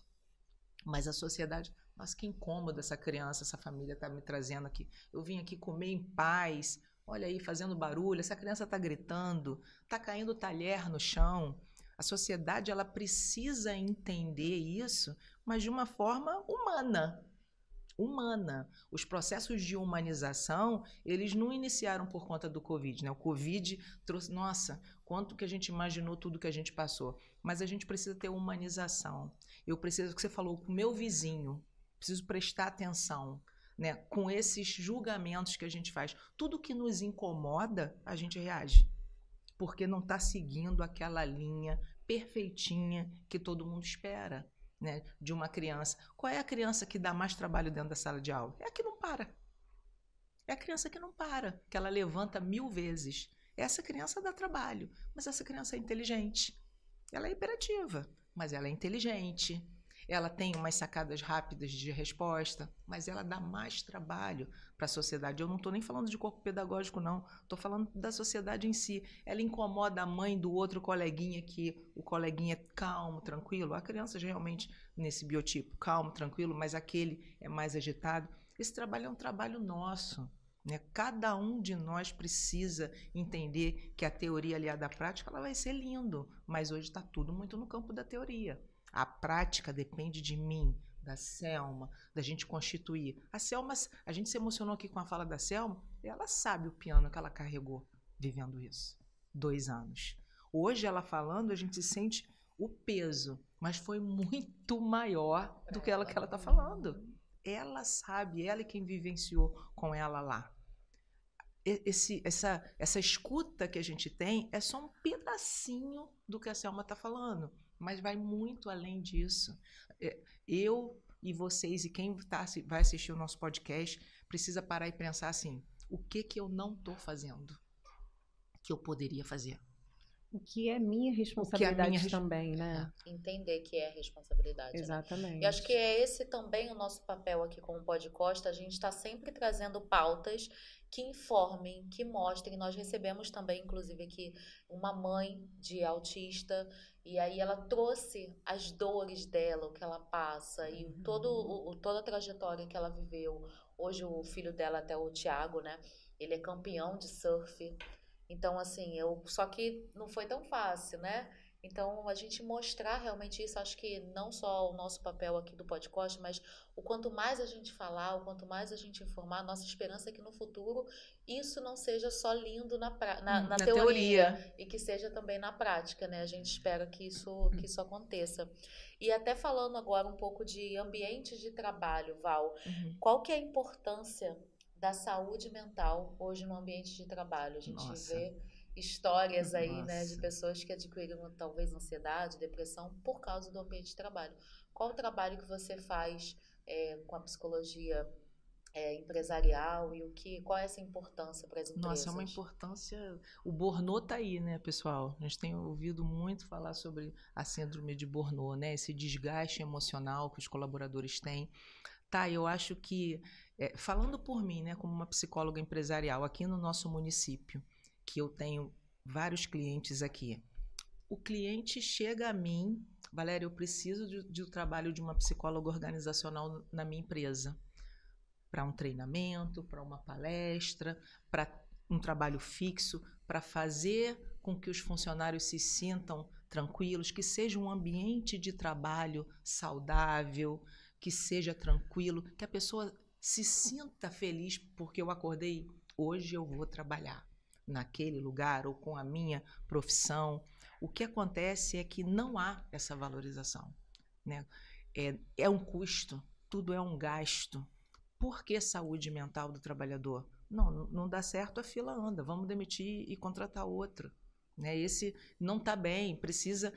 Mas a sociedade... Nossa, que incômodo essa criança, essa família está me trazendo aqui. Eu vim aqui comer em paz... Olha aí, fazendo barulho, essa criança está gritando, está caindo talher no chão. A sociedade ela precisa entender isso, mas de uma forma humana. Humana. Os processos de humanização, eles não iniciaram por conta do Covid, né? O Covid trouxe, nossa, quanto que a gente imaginou tudo que a gente passou. Mas a gente precisa ter humanização. Eu preciso, o que você falou, com o meu vizinho, preciso prestar atenção. Né, com esses julgamentos que a gente faz. Tudo que nos incomoda, a gente reage. Porque não está seguindo aquela linha perfeitinha que todo mundo espera, né, de uma criança. Qual é a criança que dá mais trabalho dentro da sala de aula? É a que não para. É a criança que não para, que ela levanta 1000 vezes. Essa criança dá trabalho, mas essa criança é inteligente. Ela é hiperativa, mas ela é inteligente. ela tem umas sacadas rápidas de resposta, mas ela dá mais trabalho para a sociedade. Eu não estou nem falando de corpo pedagógico, não. Estou falando da sociedade em si. Ela incomoda a mãe do outro coleguinha, que o coleguinha é calmo, tranquilo. Há crianças realmente nesse biotipo, calmo, tranquilo, mas aquele é mais agitado. Esse trabalho é um trabalho nosso. Né? Cada um de nós precisa entender que a teoria aliada à prática ela vai ser lindo, mas hoje está tudo muito no campo da teoria. A prática depende de mim, da Selma, da gente constituir. A Selma, a gente se emocionou aqui com a fala da Selma, ela sabe o piano que ela carregou vivendo isso. 2 anos. Hoje ela falando, a gente sente o peso, mas foi muito maior do que ela está falando. Ela sabe, ela é quem vivenciou com ela lá. Essa escuta que a gente tem é só um pedacinho do que a Selma está falando, mas vai muito além disso. Eu e vocês e quem vai assistir o nosso podcast precisa parar e pensar assim, o que eu não estou fazendo que eu poderia fazer? O que é minha responsabilidade também, né? Entender que é responsabilidade. Exatamente. Né? Eu acho que é esse também o nosso papel aqui como Podcosta. A gente está sempre trazendo pautas que informem, que mostrem. Nós recebemos também, inclusive, aqui uma mãe de autista, e aí ela trouxe as dores dela, o que ela passa, e toda a trajetória que ela viveu. Hoje o filho dela, até o Thiago, né? Ele é campeão de surf. Então, assim, só que não foi tão fácil, né? Então, a gente mostrar realmente isso, acho que não só o nosso papel aqui do podcast, mas o quanto mais a gente falar, o quanto mais a gente informar, a nossa esperança é que no futuro isso não seja só lindo na teoria e que seja também na prática, né? A gente espera que isso aconteça. E até falando agora um pouco de ambientes de trabalho, Val, qual que é a importância da saúde mental hoje no ambiente de trabalho? A gente vê histórias aí, né, de pessoas que adquiriram talvez ansiedade, depressão por causa do ambiente de trabalho. Qual o trabalho que você faz com a psicologia empresarial e qual é essa importância para as empresas? Nossa, é uma importância... O Burnout tá aí, né, pessoal? A gente tem ouvido muito falar sobre a síndrome de Burnout, né? Esse desgaste emocional que os colaboradores têm. Tá, eu acho que, falando por mim, né, como uma psicóloga empresarial aqui no nosso município, que eu tenho vários clientes aqui, o cliente chega a mim, Valéria, eu preciso do trabalho de uma psicóloga organizacional na minha empresa, para um treinamento, para uma palestra, para um trabalho fixo, para fazer com que os funcionários se sintam tranquilos, que seja um ambiente de trabalho saudável, que seja tranquilo, que a pessoa se sinta feliz porque eu acordei, hoje eu vou trabalhar naquele lugar ou com a minha profissão. O que acontece é que não há essa valorização, né? É um custo, tudo é um gasto. Por que saúde mental do trabalhador? Não dá certo, a fila anda, vamos demitir e contratar outro. Né? Esse não está bem, precisa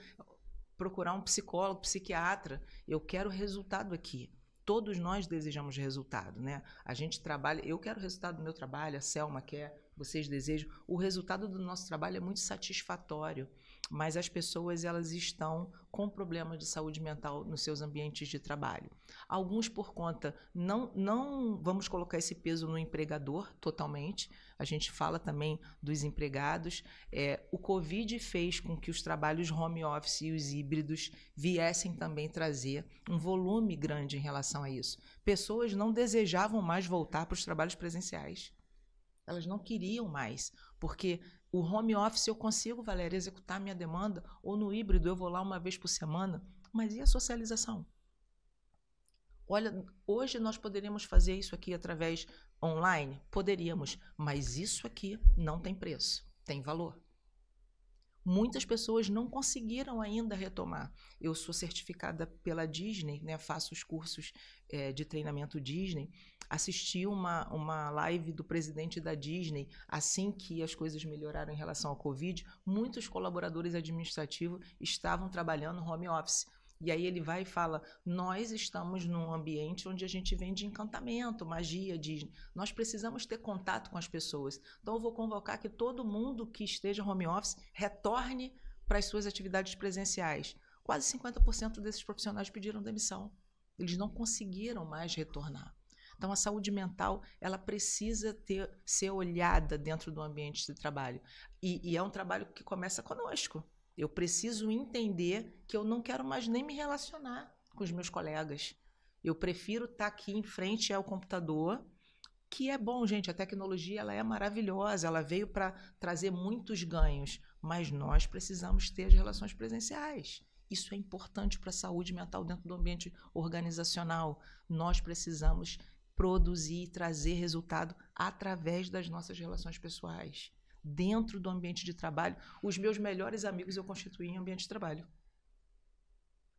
procurar um psicólogo, psiquiatra. Eu quero resultado aqui. Todos nós desejamos resultado, né? A gente trabalha, eu quero resultado do meu trabalho, a Selma quer, vocês desejam. O resultado do nosso trabalho é muito satisfatório, mas as pessoas elas estão com problemas de saúde mental nos seus ambientes de trabalho. Alguns por conta, não vamos colocar esse peso no empregador totalmente, a gente fala também dos empregados. O Covid fez com que os trabalhos home office e os híbridos viessem também trazer um volume grande em relação a isso. Pessoas não desejavam mais voltar para os trabalhos presenciais. Elas não queriam mais, porque o home office eu consigo, Valéria, executar a minha demanda, ou no híbrido eu vou lá uma vez por semana, mas e a socialização? Olha, hoje nós poderíamos fazer isso aqui através online? Poderíamos, mas isso aqui não tem preço, tem valor. Muitas pessoas não conseguiram ainda retomar. Eu sou certificada pela Disney, né? Faço os cursos de treinamento Disney. Assisti uma live do presidente da Disney assim que as coisas melhoraram em relação ao Covid. Muitos colaboradores administrativos estavam trabalhando home office. E aí ele vai e fala, nós estamos num ambiente onde a gente vende encantamento, magia, Disney. Nós precisamos ter contato com as pessoas. Então eu vou convocar que todo mundo que esteja home office retorne para as suas atividades presenciais. quase 50% desses profissionais pediram demissão. Eles não conseguiram mais retornar. Então, a saúde mental, ela precisa ser olhada dentro do ambiente de trabalho. E é um trabalho que começa conosco. Eu preciso entender que eu não quero mais nem me relacionar com os meus colegas. Eu prefiro estar aqui em frente ao computador, que é bom, gente. A tecnologia, ela é maravilhosa. Ela veio para trazer muitos ganhos. Mas nós precisamos ter as relações presenciais. Isso é importante para a saúde mental dentro do ambiente organizacional. Nós precisamos produzir e trazer resultado através das nossas relações pessoais. Dentro do ambiente de trabalho, os meus melhores amigos eu constituí em ambiente de trabalho.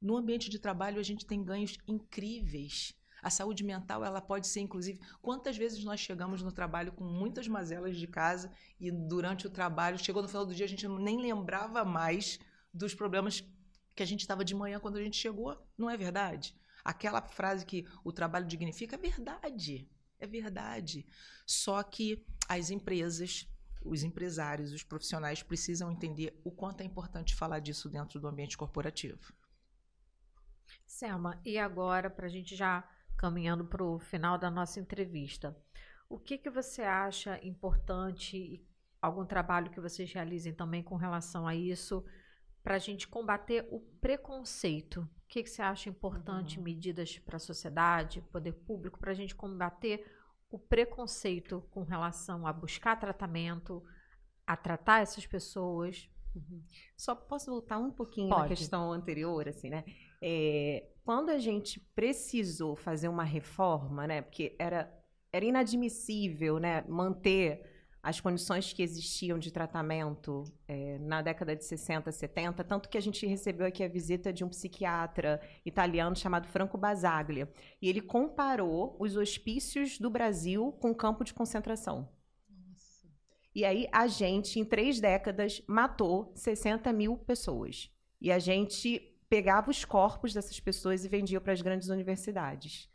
No ambiente de trabalho, a gente tem ganhos incríveis. A saúde mental, ela pode ser, inclusive... Quantas vezes nós chegamos no trabalho com muitas mazelas de casa e durante o trabalho, chegou no final do dia, a gente nem lembrava mais dos problemas que a gente estava de manhã quando a gente chegou. Não é verdade? Aquela frase que o trabalho dignifica é verdade. É verdade. Só que as empresas, os empresários, os profissionais precisam entender o quanto é importante falar disso dentro do ambiente corporativo. Selma, e agora, para a gente já caminhando para o final da nossa entrevista, o que você acha importante, algum trabalho que vocês realizem também com relação a isso, para a gente combater o preconceito? O que você acha importante, medidas para a sociedade, poder público, para a gente combater o preconceito com relação a buscar tratamento, a tratar essas pessoas? Só posso voltar um pouquinho Pode. na questão anterior, assim, né? Quando a gente precisou fazer uma reforma, né? Porque era inadmissível, né, manter as condições que existiam de tratamento na década de 60, 70, tanto que a gente recebeu aqui a visita de um psiquiatra italiano chamado Franco Basaglia, e ele comparou os hospícios do Brasil com campo de concentração. Nossa. E aí a gente, em 3 décadas, matou 60 mil pessoas. E a gente pegava os corpos dessas pessoas e vendia para as grandes universidades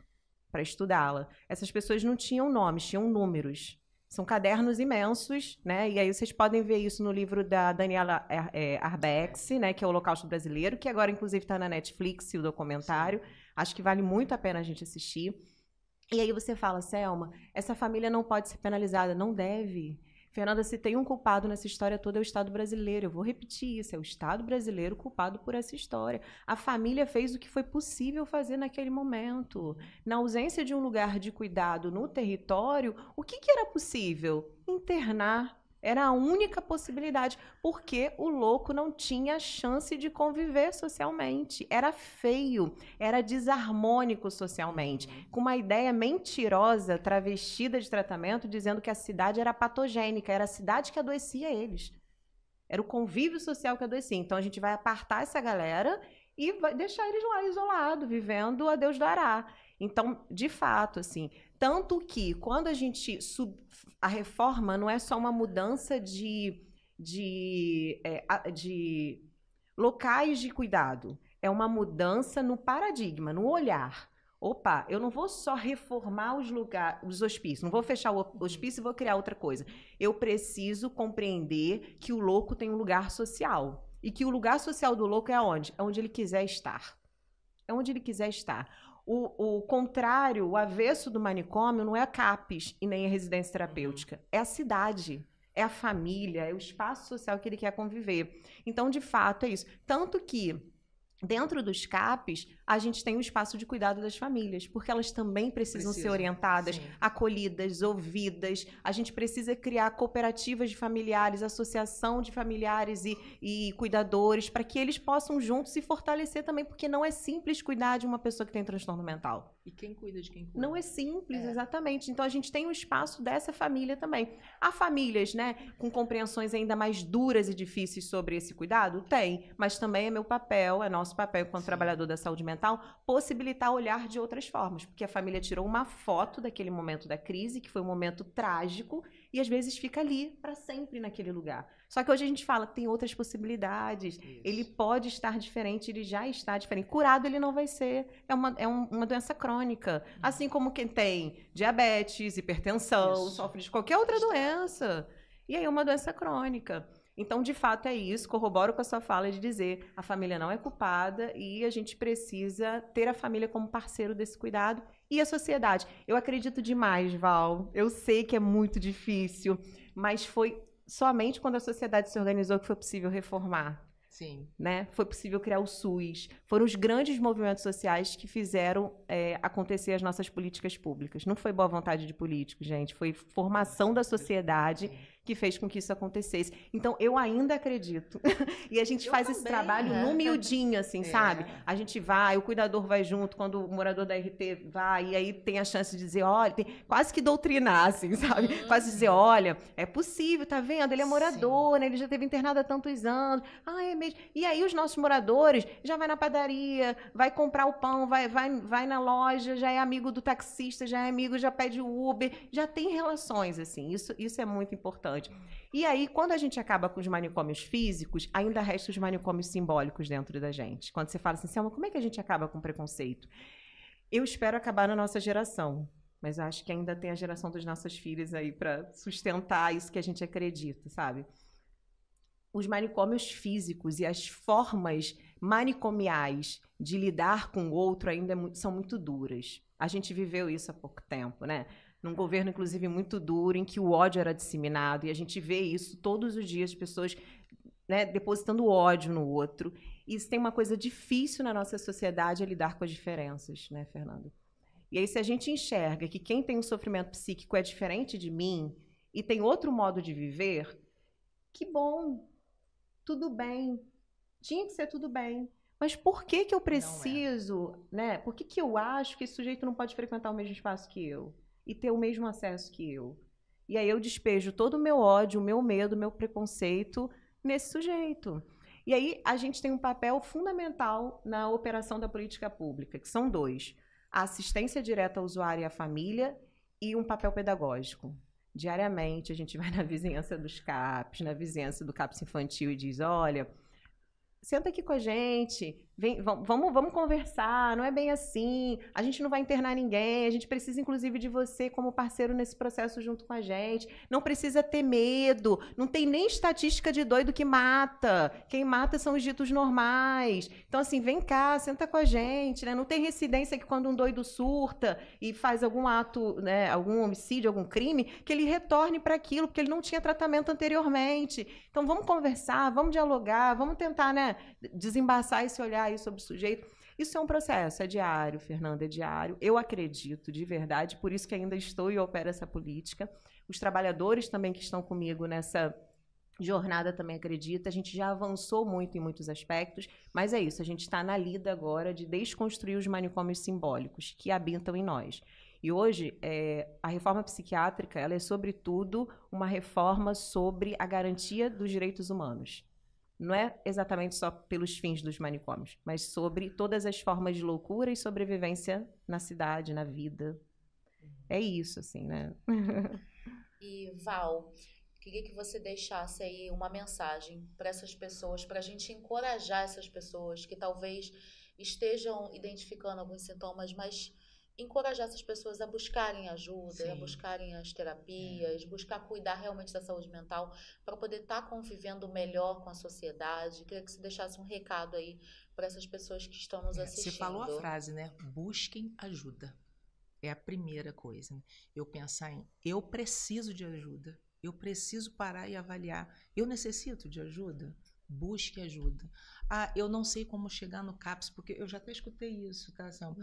para estudá-la. Essas pessoas não tinham nomes, tinham números. São cadernos imensos, né? E aí vocês podem ver isso no livro da Daniela Arbex, né? Que é o Holocausto Brasileiro, que agora, inclusive, está na Netflix, o documentário. Sim. Acho que vale muito a pena a gente assistir. E aí você fala, Selma, essa família não pode ser penalizada. Não deve. Fernanda, se tem um culpado nessa história toda, é o Estado brasileiro. Eu vou repetir isso, é o Estado brasileiro culpado por essa história. A família fez o que foi possível fazer naquele momento. Na ausência de um lugar de cuidado no território, o que era possível? Internar. Era a única possibilidade, porque o louco não tinha chance de conviver socialmente. Era feio, era desarmônico socialmente, com uma ideia mentirosa, travestida de tratamento, dizendo que a cidade era patogênica, era a cidade que adoecia eles. Era o convívio social que adoecia. Então, a gente vai apartar essa galera e vai deixar eles lá isolados, vivendo a Deus dará. Então, de fato, assim, tanto que quando a gente... A reforma não é só uma mudança de locais de cuidado. É uma mudança no paradigma, no olhar. Opa, eu não vou só reformar os hospícios, não vou fechar o hospício e vou criar outra coisa. Eu preciso compreender que o louco tem um lugar social. E que o lugar social do louco é aonde? É onde ele quiser estar. É onde ele quiser estar. O contrário, o avesso do manicômio não é a CAPES e nem a residência terapêutica. É a cidade, é a família, é o espaço social que ele quer conviver. Então, de fato, é isso. Tanto que, dentro dos CAPES, a gente tem o espaço de cuidado das famílias, porque elas também precisam ser orientadas, sim, acolhidas, ouvidas. A gente precisa criar cooperativas de familiares, associação de familiares e cuidadores, para que eles possam juntos se fortalecer também, porque não é simples cuidar de uma pessoa que tem transtorno mental. E quem cuida de quem cuida? Não é simples, exatamente. Então, a gente tem o espaço dessa família também. Há famílias, né, com compreensões ainda mais duras e difíceis sobre esse cuidado? Tem, mas também é meu papel, é nosso papel enquanto trabalhador da saúde mental, possibilitar olhar de outras formas, porque a família tirou uma foto daquele momento da crise, que foi um momento trágico, e às vezes fica ali para sempre naquele lugar. Só que hoje a gente fala que tem outras possibilidades, isso, ele pode estar diferente, ele já está diferente. Curado ele não vai ser, é uma doença crônica, assim como quem tem diabetes, hipertensão, sofre de qualquer outra doença, e aí é uma doença crônica. Então, de fato, é isso. Corroboro com a sua fala de dizer a família não é culpada e a gente precisa ter a família como parceiro desse cuidado e a sociedade. Eu acredito demais, Val. Eu sei que é muito difícil, mas foi somente quando a sociedade se organizou que foi possível reformar. Sim. Né? Foi possível criar o SUS. Foram os grandes movimentos sociais que fizeram acontecer as nossas políticas públicas. Não foi boa vontade de políticos, gente. Foi formação da sociedade que fez com que isso acontecesse. Então, eu ainda acredito. E a gente faz esse trabalho no miudinho, assim, sabe? A gente vai, o cuidador vai junto, quando o morador da RT vai, e aí tem a chance de dizer, olha, tem quase que doutrinar, assim, sabe? Quase dizer, olha, é possível, tá vendo? Ele é morador, né? Ele já esteve internado há tantos anos. Ah, é mesmo. E aí os nossos moradores já vai na padaria, vai comprar o pão, vai na loja, já é amigo do taxista, já é amigo, já pede o Uber, já tem relações, assim. Isso é muito importante. E aí, quando a gente acaba com os manicômios físicos, ainda restam os manicômios simbólicos dentro da gente. Quando você fala assim, Selma, como é que a gente acaba com o preconceito? Eu espero acabar na nossa geração, mas acho que ainda tem a geração dos nossos filhos aí para sustentar isso que a gente acredita, sabe? Os manicômios físicos e as formas manicomiais de lidar com o outro ainda são muito duras. A gente viveu isso há pouco tempo, né? Num governo, inclusive, muito duro, em que o ódio era disseminado, e a gente vê isso todos os dias, as pessoas, né, depositando ódio no outro. E isso tem uma coisa difícil na nossa sociedade, é lidar com as diferenças, né, Fernando? E aí, se a gente enxerga que quem tem um sofrimento psíquico é diferente de mim e tem outro modo de viver, que bom, tudo bem, tinha que ser tudo bem. Mas por que que eu preciso, né? Por que que eu acho que esse sujeito não pode frequentar o mesmo espaço que eu? E ter o mesmo acesso que eu. E aí eu despejo todo o meu ódio, o meu medo, o meu preconceito nesse sujeito. E aí a gente tem um papel fundamental na operação da política pública, que são dois. A assistência direta ao usuário e à família e um papel pedagógico. Diariamente a gente vai na vizinhança dos CAPs, na vizinhança do CAPS infantil e diz, olha, senta aqui com a gente, vamos conversar, não é bem assim, a gente não vai internar ninguém, a gente precisa, inclusive, de você como parceiro nesse processo junto com a gente, não precisa ter medo, não tem nem estatística de doido que mata, quem mata são os ditos normais, então, assim, vem cá, senta com a gente, né? Não tem reincidência que quando um doido surta e faz algum ato, né, algum homicídio, algum crime, que ele retorne para aquilo, porque ele não tinha tratamento anteriormente, então vamos conversar, vamos dialogar, vamos tentar, né, desembaçar esse olhar aí sobre o sujeito. Isso é um processo, é diário, Fernanda, é diário. Eu acredito, de verdade, por isso que ainda estou e opero essa política. Os trabalhadores também que estão comigo nessa jornada também acreditam. A gente já avançou muito em muitos aspectos, mas é isso, a gente está na lida agora de desconstruir os manicômios simbólicos que habitam em nós. E hoje, a reforma psiquiátrica, ela é, sobretudo, uma reforma sobre a garantia dos direitos humanos. Não é exatamente só pelos fins dos manicômios, mas sobre todas as formas de loucura e sobrevivência na cidade, na vida. É isso, assim, né? E, Val, queria que você deixasse aí uma mensagem para essas pessoas, para a gente encorajar essas pessoas que talvez estejam identificando alguns sintomas, mas encorajar essas pessoas a buscarem ajuda, a buscarem as terapias, buscar cuidar realmente da saúde mental para poder estar convivendo melhor com a sociedade. Queria que você deixasse um recado aí para essas pessoas que estão nos assistindo. Você falou a frase, né? Busquem ajuda. É a primeira coisa. Né? Eu pensar em, eu preciso de ajuda. Eu preciso parar e avaliar. Eu necessito de ajuda? Busque ajuda. Ah, eu não sei como chegar no CAPS, porque eu já até escutei isso, tá, Selma?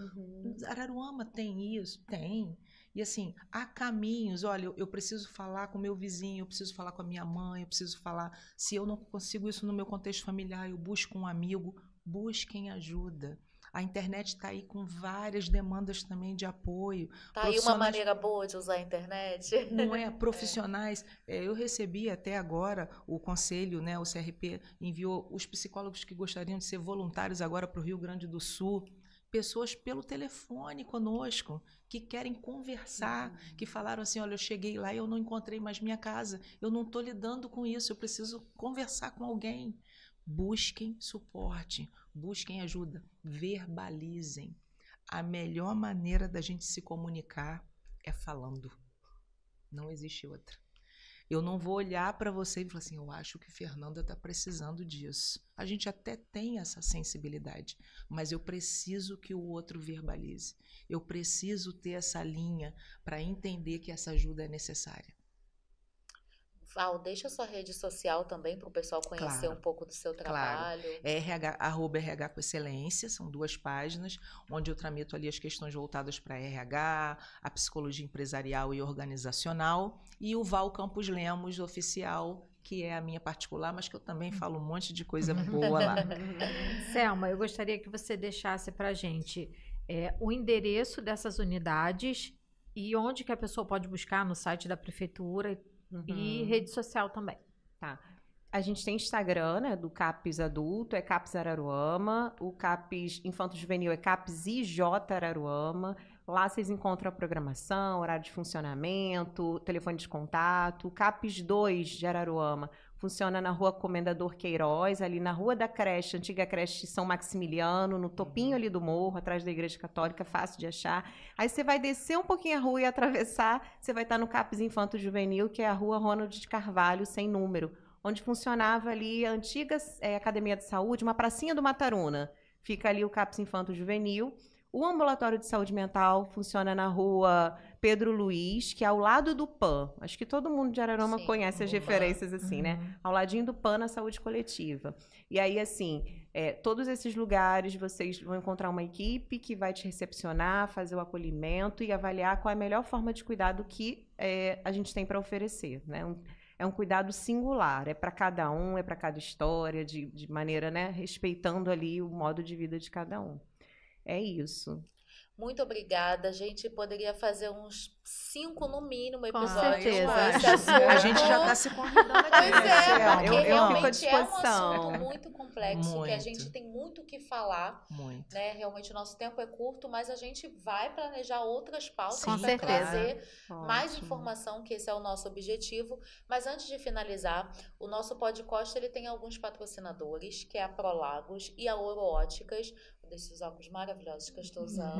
Araruama tem isso? Tem. E assim, há caminhos. Olha, eu preciso falar com o meu vizinho, eu preciso falar com a minha mãe, eu preciso falar. Se eu não consigo isso no meu contexto familiar, eu busco um amigo. Busquem ajuda. A internet está aí com várias demandas também de apoio. Tá aí uma maneira boa de usar a internet. Não é? Profissionais. Eu recebi até agora o conselho, né, o CRP enviou os psicólogos que gostariam de ser voluntários agora para o Rio Grande do Sul. Pessoas pelo telefone conosco, que querem conversar, que falaram assim, olha, eu cheguei lá e eu não encontrei mais minha casa. Eu não estou lidando com isso, eu preciso conversar com alguém. Busquem suporte, busquem ajuda, verbalizem. A melhor maneira da gente se comunicar é falando. Não existe outra. Eu não vou olhar para você e falar assim, eu acho que Fernanda está precisando disso. A gente até tem essa sensibilidade, mas eu preciso que o outro verbalize. Eu preciso ter essa linha para entender que essa ajuda é necessária. Val, deixa a sua rede social também para o pessoal conhecer um pouco do seu trabalho. RH com Excelência, são 2 páginas, onde eu tramito ali as questões voltadas para RH, a psicologia empresarial e organizacional, e o Val Campos Lemos Oficial, que é a minha particular, mas que eu também falo um monte de coisa boa lá. Selma, eu gostaria que você deixasse para a gente o endereço dessas unidades e onde que a pessoa pode buscar no site da prefeitura e rede social também. Tá. A gente tem Instagram, né, do CAPES Adulto, é CAPES Araruama. O CAPES Infanto Juvenil é CAPES IJ Araruama. Lá vocês encontram a programação, horário de funcionamento, telefone de contato. O CAPES 2 de Araruama funciona na Rua Comendador Queiroz, ali na Rua da creche, antiga creche São Maximiliano, no topinho ali do morro, atrás da Igreja Católica, fácil de achar. Aí você vai descer um pouquinho a rua e atravessar, você vai estar no CAPES Infanto Juvenil, que é a Rua Ronald de Carvalho, sem número, onde funcionava ali a antiga Academia de Saúde, uma pracinha do Mataruna. Fica ali o CAPES Infanto Juvenil. O ambulatório de saúde mental funciona na Rua Pedro Luiz, que é ao lado do PAN. Acho que todo mundo de Araruama conhece as referências assim, né? Ao ladinho do PAN na saúde coletiva. E aí, assim, todos esses lugares vocês vão encontrar uma equipe que vai te recepcionar, fazer o acolhimento e avaliar qual é a melhor forma de cuidado que a gente tem para oferecer, né? É um cuidado singular, é para cada um, é para cada história, de maneira, né, respeitando ali o modo de vida de cada um. É isso. Muito obrigada. A gente poderia fazer uns 5 no mínimo Com episódios certeza. com esse assunto. A gente já está se convidando aqui. Pois é, porque eu fico à realmente é um disposição. assunto muito complexo, que a Muito. gente tem muito o que falar, Muito. né? Realmente o nosso tempo é curto, mas a gente vai planejar outras pautas Com para certeza. trazer mais Ótimo. informação, que esse é o nosso objetivo. Mas antes de finalizar, o nosso podcast ele tem alguns patrocinadores, que é a Prolagos e a Oroóticas, desses óculos maravilhosos que eu estou usando.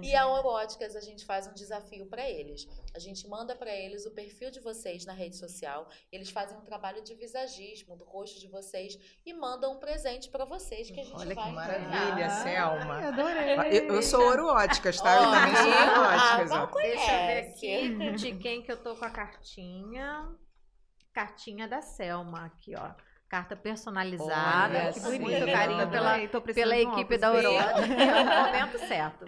E a Oroóticas, a gente faz um desafio para eles. A gente manda para eles o perfil de vocês na rede social. Eles fazem um trabalho de visagismo do rosto de vocês e mandam um presente para vocês que a gente Olha vai que maravilha, entregar. Selma. Adorei. Eu sou Oroóticas, tá? Eu também sou Oroóticas. ó. Deixa eu ver Conhece. aqui de quem que eu tô com a cartinha. Cartinha da Selma aqui, ó. Carta personalizada. Olha, Que que muito bonito. carinho Adorei, tô precisando pela de um equipe óculos da desse. Oroótica. É o momento certo.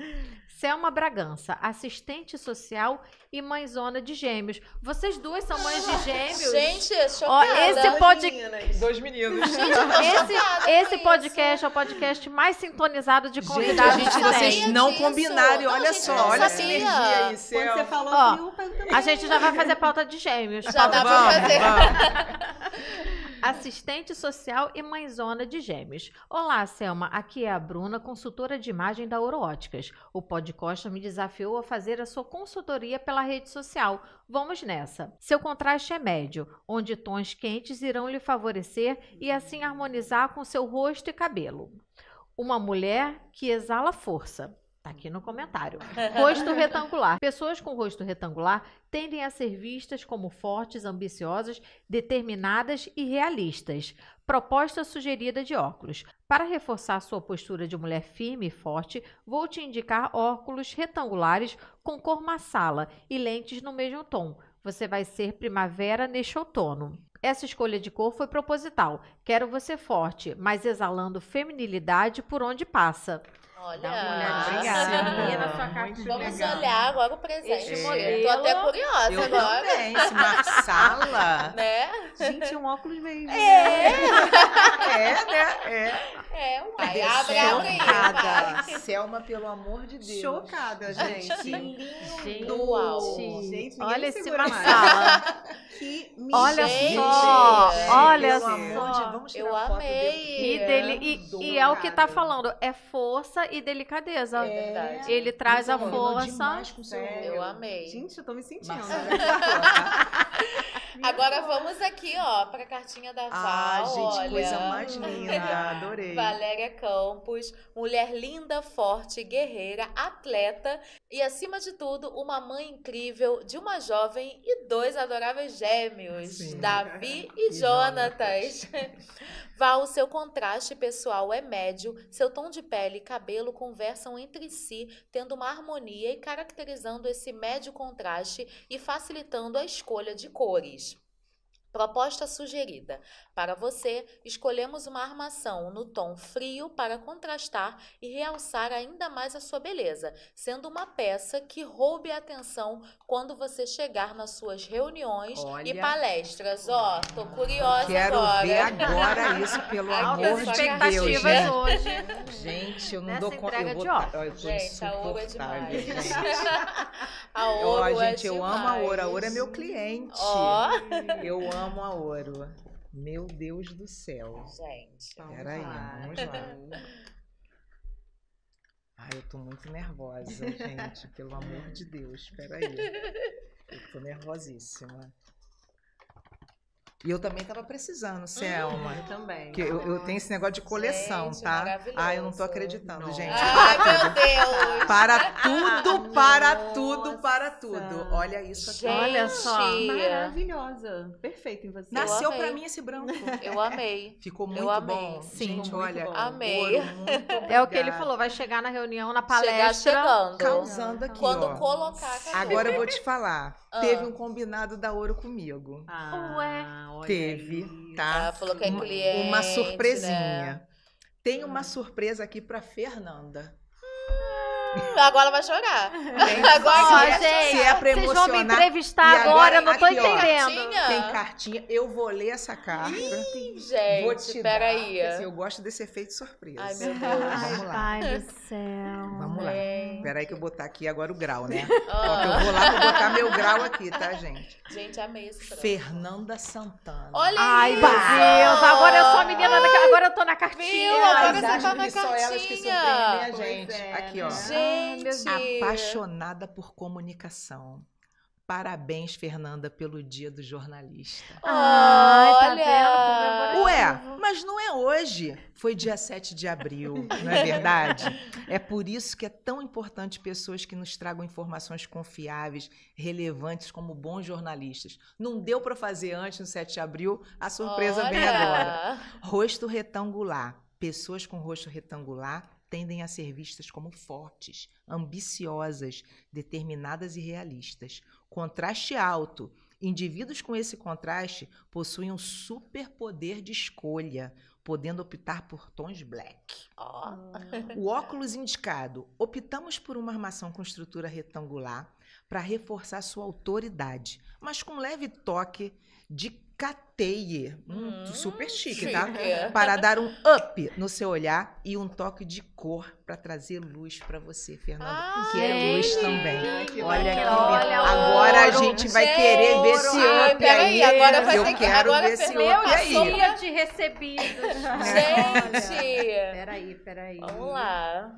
Selma Bragança, assistente social e mãezona de gêmeos. Vocês duas são mães de gêmeos? Gente, Ó, chocada. esse podcast... 2 meninos. Esse podcast é o podcast mais sintonizado de Gente, convidados gente, que vocês tem. não disso. combinaram. Não, Olha gente, só, eu não olha essa sabia. energia aí, Quando Selma. você falou, Ó, eu também. A gente já vai fazer pauta de gêmeos. Já dá pra fazer. Assistente social e mãezona de gêmeos. Olá, Selma. Aqui é a Bruna, consultora de imagem da Oroóticas. O podcast me desafiou a fazer a sua consultoria pela rede social. Vamos nessa. Seu contraste é médio, onde tons quentes irão lhe favorecer e assim harmonizar com seu rosto e cabelo. Uma mulher que exala força. Tá aqui no comentário. Rosto retangular. Pessoas com rosto retangular tendem a ser vistas como fortes, ambiciosas, determinadas e realistas. Proposta sugerida de óculos. Para reforçar sua postura de mulher firme e forte, vou te indicar óculos retangulares com cor marsala e lentes no mesmo tom. Você vai ser primavera neste outono. Essa escolha de cor foi proposital. Quero você forte, mas exalando feminilidade por onde passa. Olha, Dá uma olhadinha Obrigada. na sua carta. Muito vamos legal. olhar agora o presente. Este Tô modelo- até curiosa Eu agora. também, esse Marsala. Né? Gente, um óculos mesmo. Vai, abre aí. Vai. Selma, pelo amor de Deus. Chocada, gente. Que lindo. Gente, Uau. Gente, ninguém olha me esse segura mais. marsala. Que Olha Gente, só, olha Pelo amor de só. vamos tirar Eu foto amei. E, e é o que tá falando, é força e delicadeza. É verdade. Ele traz a Combinou força. demais com o seu Sério. Eu amei. Gente, eu tô me sentindo. Marsala. né? Agora vamos aqui, ó, pra cartinha da Val. Gente, olha. coisa mais linda. Adorei. Valéria Campos, mulher linda, forte, guerreira, atleta e, acima de tudo, uma mãe incrível de uma jovem e 2 adoráveis gêmeos, Sim. Davi e Jonatas. Val, seu contraste pessoal é médio, seu tom de pele e cabelo conversam entre si, tendo uma harmonia e caracterizando esse médio contraste e facilitando a escolha de cores. Proposta sugerida. Para você, escolhemos uma armação no tom frio para contrastar e realçar ainda mais a sua beleza, sendo uma peça que roube a atenção quando você chegar nas suas reuniões e Olha. palestras. Ó, tô curiosa Quero agora. ver agora isso, pelo Ai, amor que de expectativas Deus. Gente. hoje. Gente, eu não Nessa dou conta. entrega Eu vou de óculos. Ó, eu tô Gente, a ouro é insuportável, demais. gente. A ouro é Gente, eu amo a ouro. A ouro é meu demais. cliente. Ó. Eu amo a ouro. Meu Deus do céu. Gente. Peraí, vamos lá. Ai, eu tô muito nervosa, gente. Pelo amor de Deus, peraí. Eu tô nervosíssima. E eu também tava precisando, Selma. Eu também. Porque eu tenho esse negócio de coleção, Gente, tá? maravilhoso. Ai, eu não tô acreditando, Nossa. gente. Ai, meu Deus. Para tudo, para tudo, Nossa. para tudo. Olha isso aqui. Gente, Olha só. Maravilhosa. Perfeita em você. Nasceu amei. pra mim esse branco. Eu amei. Ficou muito Eu amei. bom. Sim, Gente, muito olha. bom. Amei. Ouro, muito É o que ele obrigada. falou, vai chegar na reunião, na Chegar palestra. chegando. Causando aqui, Quando ó. colocar, acabou. Agora eu vou te falar. Ah. Teve um combinado da Ouro comigo. Ué. Olha Teve, aí. tá? Ela falou que é cliente, Uma surpresinha. né? Tem uma surpresa aqui pra Fernanda. Agora vai chorar. Ó, Agora gente, Se é pra vocês vão me emocionar. entrevistar E agora, eu não tô aqui, ó, entendendo. cartinha? Tem cartinha. Eu vou ler essa carta. Vou te Gente, dar, peraí. porque, assim, eu gosto desse efeito surpresa. Ai, meu Deus. Vamos lá. Pai do céu. Vamos lá. Gente. Peraí que eu vou botar aqui agora o grau, né? Ah. Ó, que eu vou lá, vou botar meu grau aqui, tá, gente? Gente, amei esse programa. Fernanda Santana. Olha Ai, isso. meu Deus, agora eu sou a menina agora eu tô na cartinha. Viu? Agora Elas você acham tá na que só elas que cartinha. surpreendem a Pois gente. é, Aqui, ó. Gente. Apaixonada por comunicação. Parabéns, Fernanda, pelo Dia do Jornalista. Ai, tá Olha. vendo? Ué, mas não é hoje. Foi dia 7 de abril, não é verdade? É por isso que é tão importante pessoas que nos tragam informações confiáveis, relevantes, como bons jornalistas. Não deu para fazer antes, no 7 de abril, a surpresa vem agora. Rosto retangular. Pessoas com rosto retangular tendem a ser vistas como fortes, ambiciosas, determinadas e realistas. Contraste alto. Indivíduos com esse contraste possuem um superpoder de escolha, podendo optar por tons black. Ó. O óculos indicado. Optamos por uma armação com estrutura retangular para reforçar sua autoridade, mas com leve toque de cateie. Super chique, tá? Para dar um up no seu olhar e um toque de cor para trazer luz para você, Fernanda, que é luz gente. também. Que Olha que Olha, lindo. Agora a ouro. gente vai querer ver esse Ai, up peraí, aí. agora vai Eu ter que- quero agora ver esse Fernanda up Meu aí. dia de recebidos. Gente. Peraí. Vamos lá.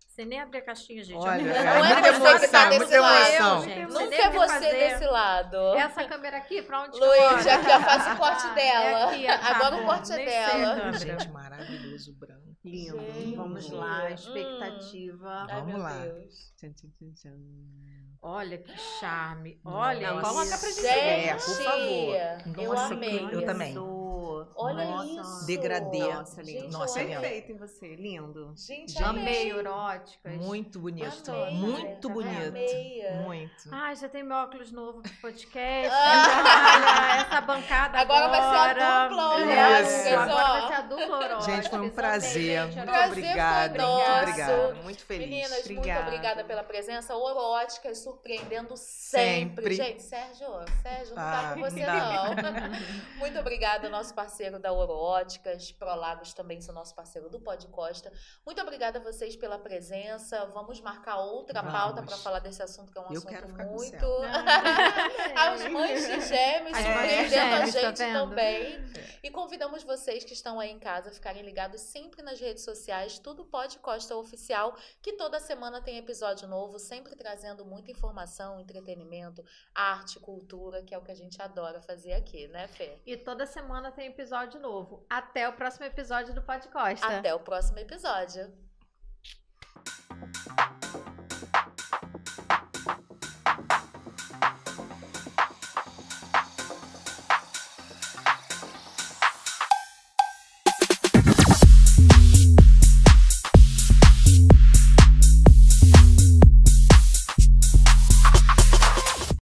Você nem abre a caixinha, gente. Olha, Não é é muita você que tá emoção, desse muita lado, emoção. gente. Nunca nem é quer você fazer desse lado. Essa câmera aqui, pra onde Luiz, que eu aqui, ó, faz o corte dela. aqui, tá Agora bom, o corte é nem dela. sei, Gente, maravilhoso branco. Lindo. Gente. Vamos lá. Expectativa. Ai, Vamos meu lá. Deus. Tchan, tchan, tchan, tchan. Olha que charme. Olha Não, isso. coloca pra gente Gente, por favor. eu Nossa, amei. eu também. Olha Nossa. isso. Degradê. Nossa, lindo. Gente, Nossa, eu lindo. amei. Perfeito em você. Lindo. Gente, Amei amei. eróticas. Muito bonito. Amei. Muito Tá bonito. vendo? Amei. Muito. Ai, já tem meu óculos novo pro podcast. Ah. Essa bancada Agora vai ser a agora. dupla Isso. Agora vai ó. ser a dupla erótica. Gente, foi um Amei, prazer. gente, Muito Prazer obrigada. foi Muito nosso. obrigada. Muito feliz. Meninas, muito Obrigada. obrigada pela presença. Oróticas surpreendendo sempre. Sempre. Gente, Sérgio, não tá Ah, com você não dá. não. Muito obrigada, nosso parceiro da Oróticas. Prolagos também são nosso parceiro do Pod Costa. Muito obrigada a vocês pela presença. Vamos marcar outra Vamos. pauta para falar desse assunto, que é um Eu assunto quero ficar com o muito... Céu. As mães de gêmeos As surpreendendo mães de a gêmeos, tá gente vendo? também. E convidamos vocês que estão aí em casa a ficarem ligados sempre nas nas redes sociais, tudo Pod Costa Oficial, que toda semana tem episódio novo, sempre trazendo muita informação, entretenimento, arte, cultura, que é o que a gente adora fazer aqui, né, Fê? E toda semana tem episódio novo. Até o próximo episódio do Pod Costa. Até o próximo episódio.